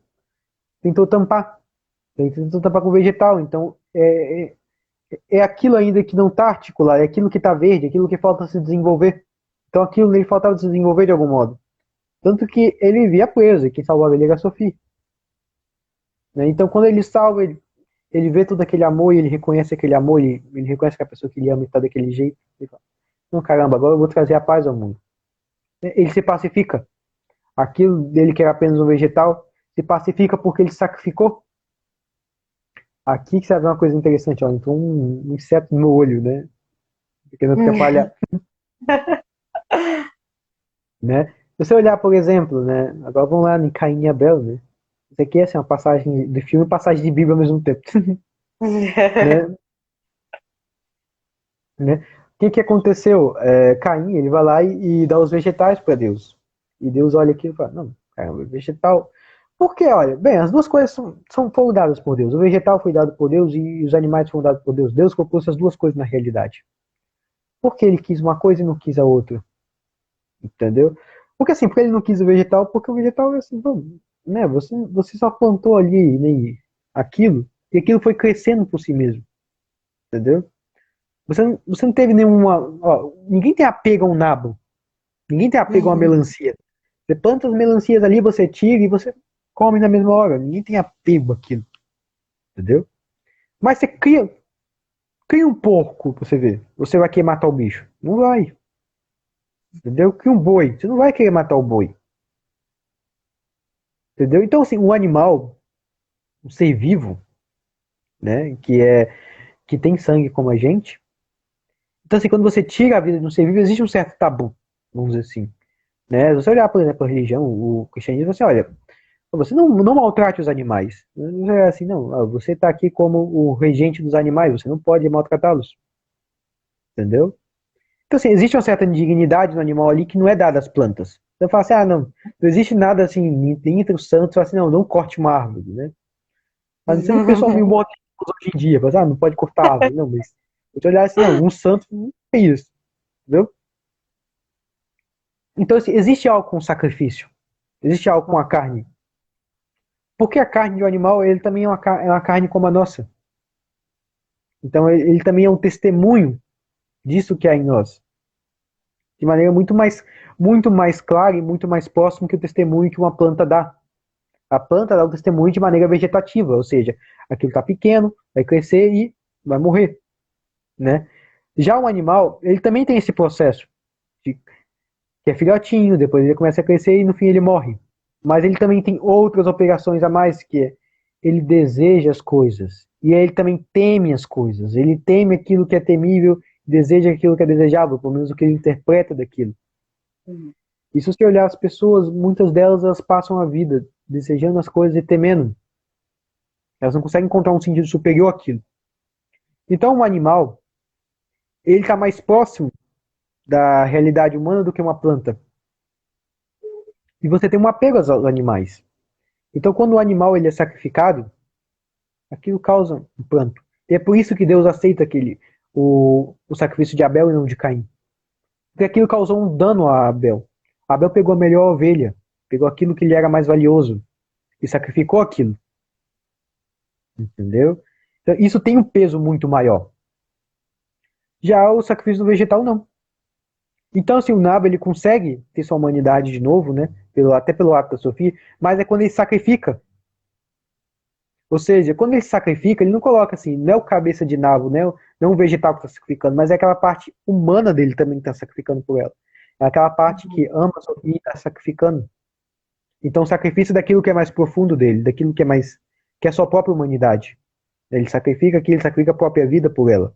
tampar, tentou tampar com o vegetal. Então, é aquilo ainda que não está articulado, é aquilo que está verde, é aquilo que falta se desenvolver. Então, aquilo nele faltava se desenvolver de algum modo. Tanto que ele vivia preso, e quem salvava ele era a Sophie. Né? Então, quando ele salva, ele vê todo aquele amor, e ele reconhece aquele amor, ele reconhece que a pessoa que ele ama está daquele jeito. Ele fala, não, caramba, agora eu vou trazer a paz ao mundo. Ele se pacifica. Aquilo dele que era apenas um vegetal, se pacifica porque ele sacrificou. Aqui que você vai ver uma coisa interessante, ó, entrou um inseto no meu olho, né? Querendo atrapalhar, né? Se você olhar, por exemplo, né? Agora vamos lá em Caim e Abel, né? Isso aqui é assim, uma passagem de filme e passagem de Bíblia ao mesmo tempo, né? Né? O que que aconteceu? Caim, ele vai lá e dá os vegetais para Deus. E Deus olha aqui e fala, não, caramba, vegetal... Por quê? Olha, bem, as duas coisas foram dadas por Deus. O vegetal foi dado por Deus e os animais foram dados por Deus. Deus colocou essas duas coisas na realidade. Por que ele quis uma coisa e não quis a outra? Entendeu? Porque assim, porque ele não quis o vegetal, porque o vegetal é assim, bom, né? Você só plantou ali, né, aquilo, e aquilo foi crescendo por si mesmo. Entendeu? Você não teve nenhuma. Ó, ninguém tem apego a um nabo. Ninguém tem apego a uma melancia. Você planta as melancias ali, você tira e você come na mesma hora. Ninguém tem apego àquilo. Entendeu? Mas você cria um porco pra você ver. Você vai querer matar o bicho? Não vai. Entendeu? Cria um boi. Você não vai querer matar o boi. Entendeu? Então, assim, um animal, um ser vivo, né? Que tem sangue como a gente. Então, assim, quando você tira a vida de um ser vivo, existe um certo tabu, vamos dizer assim. Né? Se você olhar, por exemplo, a religião, o cristianismo, você olha, você não maltrate os animais. Não é assim, não. Você está aqui como o regente dos animais, você não pode maltratá-los. Entendeu? Então, assim, existe uma certa dignidade no animal ali que não é dada às plantas. Então, fala assim, não existe nada assim, entre os santos, assim, não corte uma árvore, né? Mas você não pessoal meio moderno hoje em dia, fala assim, não pode cortar a árvore, não, mas se você olhar assim, não, um santo não é isso, entendeu? Então, assim, existe algo com sacrifício, existe algo com a carne. Porque a carne de um animal, ele também é uma carne como a nossa. Então, ele também é um testemunho disso que há em nós. De maneira muito mais clara e muito mais próximo que o testemunho que uma planta dá. A planta dá o testemunho de maneira vegetativa, ou seja, aquilo está pequeno, vai crescer e vai morrer, né? Já o animal, ele também tem esse processo, de, que é filhotinho, depois ele começa a crescer e no fim ele morre. Mas ele também tem outras operações a mais, que é, ele deseja as coisas, e ele também teme as coisas, ele teme aquilo que é temível, deseja aquilo que é desejável, pelo menos o que ele interpreta daquilo. E se você olhar as pessoas, muitas delas elas passam a vida desejando as coisas e temendo. Elas não conseguem encontrar um sentido superior àquilo. Então, um animal, ele está mais próximo da realidade humana do que uma planta. E você tem um apego aos animais. Então, quando o animal ele é sacrificado, aquilo causa um pranto. E é por isso que Deus aceita o sacrifício de Abel e não de Caim. Porque aquilo causou um dano a Abel. Abel pegou a melhor ovelha, pegou aquilo que lhe era mais valioso e sacrificou aquilo. Entendeu? Então, isso tem um peso muito maior. Já o sacrifício do vegetal, não. Então, assim, o Naba, ele consegue ter sua humanidade de novo, né? Até pelo ato da Sofia, mas é quando ele sacrifica. Ou seja, quando ele sacrifica, ele não coloca assim, não é o cabeça de nabo, não é um vegetal que está sacrificando, mas é aquela parte humana dele também que está sacrificando por ela. É aquela parte que ama a Sofia e está sacrificando. Então, o sacrifício é daquilo que é mais profundo dele, daquilo que é a sua própria humanidade. Ele sacrifica aquilo, ele sacrifica a própria vida por ela.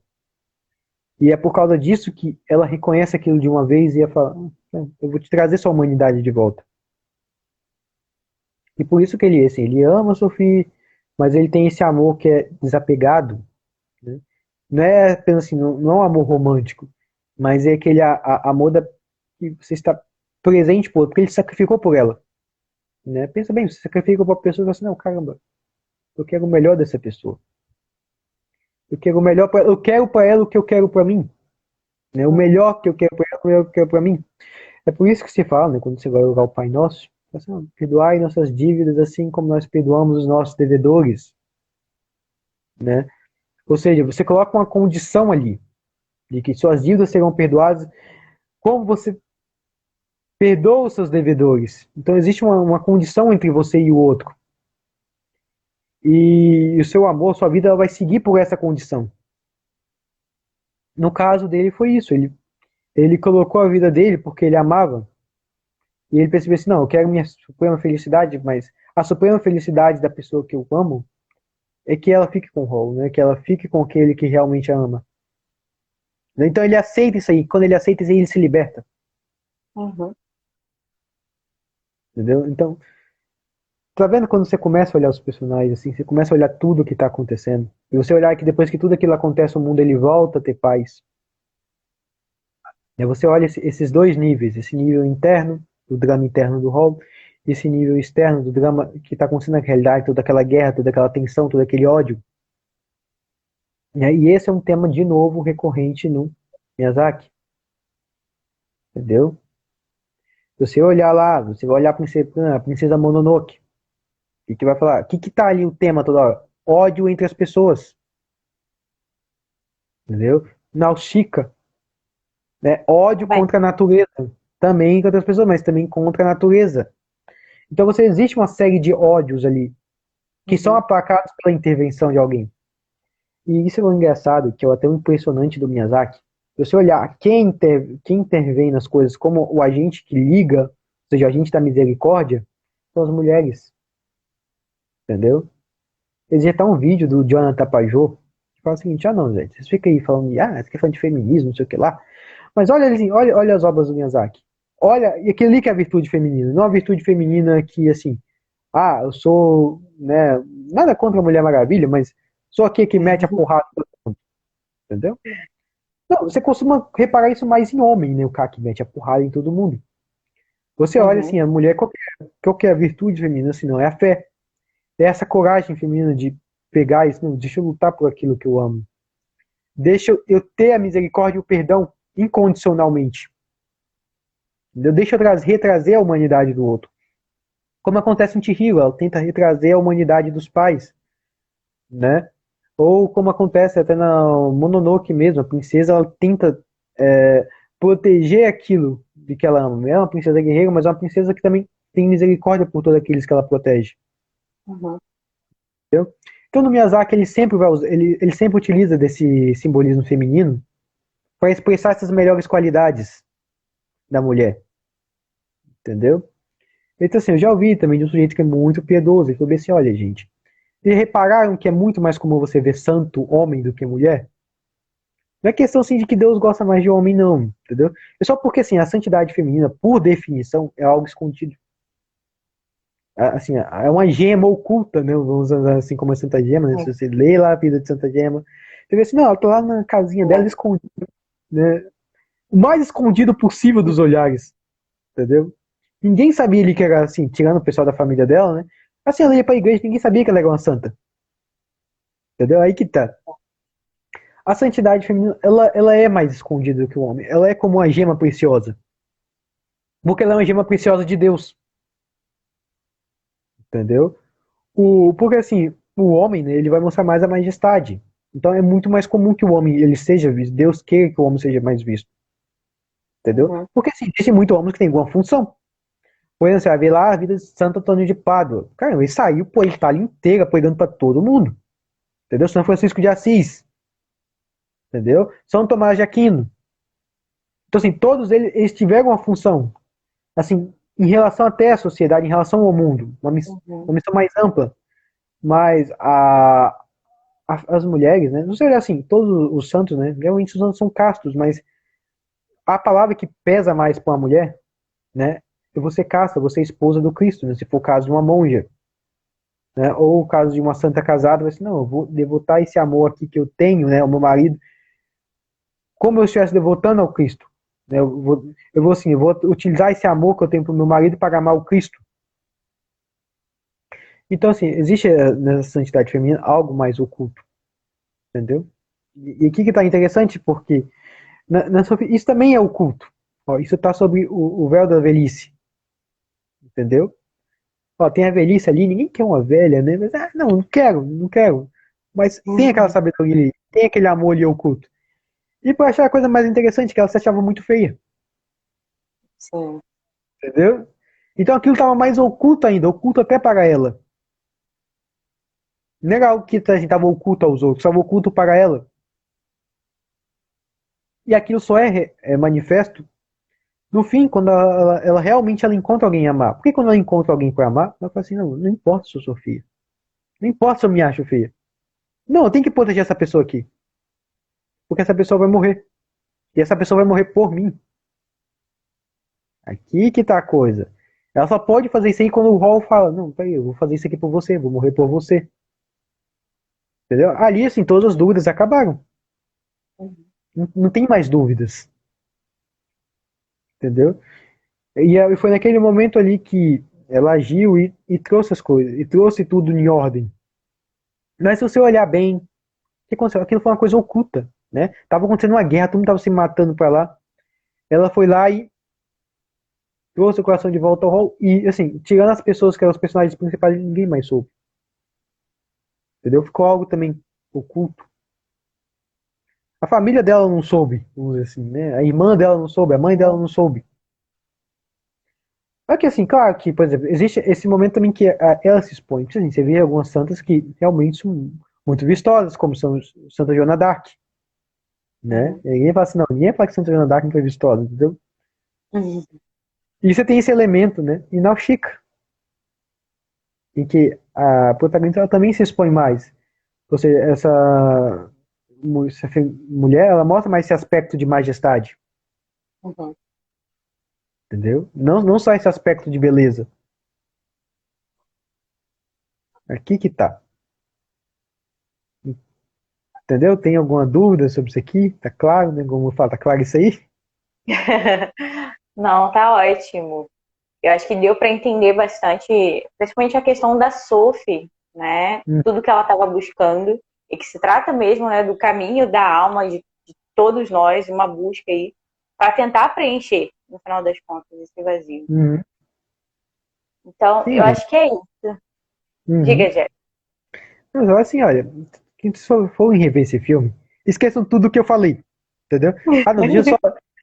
E é por causa disso que ela reconhece aquilo de uma vez e ela fala, eu vou te trazer sua humanidade de volta. E por isso que ele, assim, ele ama a Sophie, mas ele tem esse amor que é desapegado, né? Não é apenas assim, não é um amor romântico, mas é aquele amor que você está presente por, porque ele se sacrificou por ela, né? Pensa bem, você sacrifica por uma pessoa e fala assim, não, caramba, eu quero o melhor dessa pessoa. Eu quero o melhor para eu quero para ela o que eu quero para mim, né? O Uhum. melhor que eu quero para ela, o melhor que eu quero para mim. É por isso que se fala, né, quando você vai orar o Pai Nosso, fala assim, perdoai nossas dívidas assim como nós perdoamos os nossos devedores, né? Ou seja, você coloca uma condição ali de que suas dívidas serão perdoadas como você perdoa os seus devedores. Então existe uma condição entre você e o outro. E o seu amor, sua vida, ela vai seguir por essa condição. No caso dele foi isso. Ele colocou a vida dele porque ele amava. E ele percebeu assim, não, eu quero minha suprema felicidade, mas a suprema felicidade da pessoa que eu amo é que ela fique com o Hall, né? Que ela fique com aquele que realmente a ama. Então ele aceita isso aí. Quando ele aceita isso aí, ele se liberta. Uhum. Entendeu? Então, tá vendo quando você começa a olhar os personagens assim, você começa a olhar tudo o que tá acontecendo. E você olhar que depois que tudo aquilo acontece, o mundo ele volta a ter paz. Aí você olha esses dois níveis, esse nível interno, do drama interno do Hall, e esse nível externo do drama que está acontecendo na realidade, toda aquela guerra, toda aquela tensão, todo aquele ódio. E esse é um tema, de novo, recorrente no Miyazaki, entendeu? Se você olhar lá, você vai olhar a princesa Mononoke, e que vai falar, o que tá ali o tema toda hora? Ódio entre as pessoas, entendeu? Nausicaa, né? Ódio Bem, contra a natureza, também contra as pessoas, mas também contra a natureza. Então você existe uma série de ódios ali que são uhum. aplacados pela intervenção de alguém. E isso é o engraçado, que é até o impressionante do Miyazaki. Se você olhar quem intervém nas coisas como o agente que liga, ou seja, o agente da misericórdia, são as mulheres, entendeu? Existe até um vídeo do Jonathan Pajot que fala o seguinte, não, gente, vocês ficam aí falando, você quer falar de feminismo, não sei o que lá, mas olha, assim, olha as obras do Miyazaki. Olha, e aquilo ali que é a virtude feminina, não a virtude feminina que, assim, eu sou, né, nada contra a Mulher Maravilha, mas sou aqui que mete a porrada, entendeu? Não, você costuma reparar isso mais em homem, né, o cara que mete a porrada em todo mundo. Você olha Uhum. assim, a mulher, qual que é a virtude feminina, se não é a fé. É essa coragem feminina de pegar isso, não, deixa eu lutar por aquilo que eu amo. Deixa eu ter a misericórdia e o perdão incondicionalmente. Entendeu? Deixa eu retrazer a humanidade do outro. Como acontece em Chihiro, ela tenta retrazer a humanidade dos pais, né? Ou como acontece até na Mononoke mesmo, a princesa ela tenta proteger aquilo de que ela ama. É uma princesa guerreira, mas é uma princesa que também tem misericórdia por todos aqueles que ela protege. Uhum. Entendeu? Então no Miyazaki ele sempre ele sempre utiliza desse simbolismo feminino para expressar essas melhores qualidades da mulher, entendeu? Então assim, eu já ouvi também de um sujeito que é muito piedoso, ele falou assim, olha gente, e repararam que é muito mais comum você ver santo homem do que mulher? Não é questão assim de que Deus gosta mais de homem, não, entendeu? É só porque assim, a santidade feminina, por definição, é algo escondido. Assim, é uma gema oculta, né? Vamos usar assim como a Santa Gema, né? Se você lê lá a vida de Santa Gema, você vê assim, não, ela tá lá na casinha dela É. escondida, né? O mais escondido possível dos olhares, entendeu? Ninguém sabia ali que era assim, tirando o pessoal da família dela, né? Assim, ela ia pra igreja, ninguém sabia que ela era uma santa, entendeu? Aí que tá. A santidade feminina, ela é mais escondida do que o homem. Ela é como uma gema preciosa. Porque ela é uma gema preciosa de Deus, entendeu? Porque assim, o homem, né, ele vai mostrar mais a majestade. Então é muito mais comum que o homem ele seja visto. Deus queira que o homem seja mais visto, entendeu? Uhum. Porque assim, existem muitos homens que têm alguma função. Por exemplo, você vai ver lá a vida de Santo Antônio de Pádua. Cara, ele saiu por a Itália inteira pregando para todo mundo. Entendeu? São Francisco de Assis. Entendeu? São Tomás de Aquino. Então, assim, todos eles tiveram uma função. Assim, em relação até à sociedade, em relação ao mundo. Uhum. Uma missão mais ampla. Mas as mulheres, né? Não sei olhar assim, todos os santos, né? Realmente os santos são castos, mas a palavra que pesa mais para uma mulher, né? É você casta, você é esposa do Cristo, né? Se for o caso de uma monja. né? Ou o caso de uma santa casada, vai assim, não, eu vou devotar esse amor aqui que eu tenho, né, ao meu marido, como eu estivesse devotando ao Cristo. Né? Eu vou utilizar esse amor que eu tenho pro meu marido para amar o Cristo. Então, assim, existe nessa santidade feminina algo mais oculto, entendeu? E aqui que tá interessante, porque isso também é oculto. Ó, isso tá sobre o véu da velhice, entendeu? Ó, tem a velhice ali, ninguém quer uma velha, né? Mas, não, não quero, não quero. Mas tem aquela sabedoria ali, tem aquele amor ali oculto. E pra achar a coisa mais interessante, que ela se achava muito feia, Sim. entendeu? Então aquilo estava mais oculto ainda, oculto até para ela. Não era algo que estava oculto aos outros, estava oculto para ela. E aquilo só é manifesto no fim, quando ela realmente ela encontra alguém a amar. Porque quando ela encontra alguém para amar, ela fala assim, não, não importa se eu sou feia. Não importa se eu me acho feia. Não, eu tenho que proteger essa pessoa aqui. Porque essa pessoa vai morrer. E essa pessoa vai morrer por mim. Aqui que tá a coisa. Ela só pode fazer isso aí quando o Hall fala, não, peraí, eu vou fazer isso aqui por você, vou morrer por você. Entendeu? Ali, assim, todas as dúvidas acabaram. Não, não tem mais dúvidas. Entendeu? E foi naquele momento ali que ela agiu e trouxe as coisas, e trouxe tudo em ordem. Mas se você olhar bem, o que aconteceu? Aquilo foi uma coisa oculta, né? Tava acontecendo uma guerra, todo mundo tava se matando pra lá. Ela foi lá e trouxe o coração de volta ao Hall. E, assim, tirando as pessoas que eram os personagens principais, ninguém mais soube. Entendeu? Ficou algo também oculto. A família dela não soube, vamos dizer assim, né? A irmã dela não soube, a mãe dela não soube. Só que assim, claro que, por exemplo, existe esse momento também que ela se expõe. Porque, assim, você vê algumas santas que realmente são muito vistosas, como são Santa Joana d'Arc, né? Uhum. E ninguém fala assim, não, ninguém fala que Santa Joana d'Arc não foi vistosa, entendeu? Uhum. E você tem esse elemento, né? E na Chica, em que a protagonista ela também se expõe mais. Ou seja, essa mulher, ela mostra mais esse aspecto de majestade, Uhum. entendeu? Não, não só esse aspecto de beleza. Aqui que tá. Entendeu? Tem alguma dúvida sobre isso aqui? Tá claro, né? Como eu falo, tá claro isso aí? Não, tá ótimo. Eu acho que deu para entender bastante, principalmente a questão da Sophie, né? Hum, Tudo que ela estava buscando e que se trata mesmo, né, do caminho da alma de todos nós, uma busca aí para tentar preencher, no final das contas, esse vazio. uhum. Então, eu Sim, acho que é isso. uhum. Diga, Jéssica. Mas assim, olha, quem for rever esse filme, esqueçam tudo que eu falei, entendeu? Ah, não, deixa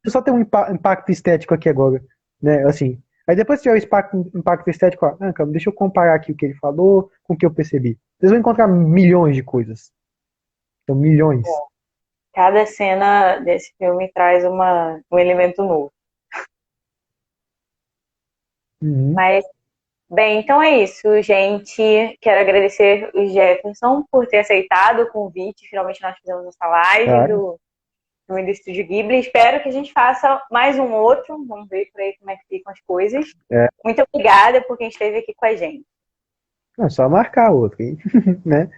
eu só ter um impacto estético aqui agora, né? Assim, aí depois que tiver o impacto estético, calma, deixa eu comparar aqui o que ele falou com o que eu percebi. Vocês vão encontrar milhões de coisas. Então, milhões. Cada cena desse filme traz um elemento novo. Uhum. Mas, bem, então é isso, gente. Quero agradecer o Jefferson por ter aceitado o convite. Finalmente nós fizemos essa live Tá? do Estúdio Ghibli. Espero que a gente faça mais um outro. Vamos ver por aí como é que ficam as coisas. É, Muito obrigada por quem esteve aqui com a gente. é só marcar outro, hein? Né?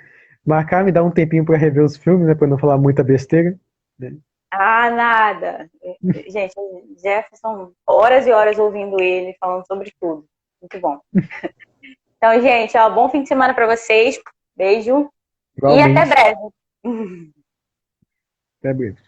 Marcar, me dá um tempinho pra rever os filmes, né? Pra não falar muita besteira. Né? Ah, nada. Gente, Jefferson, horas e horas ouvindo ele falando sobre tudo. Muito bom. Então, gente, ó, bom fim de semana para vocês. Beijo e até Igualmente. breve. Até breve.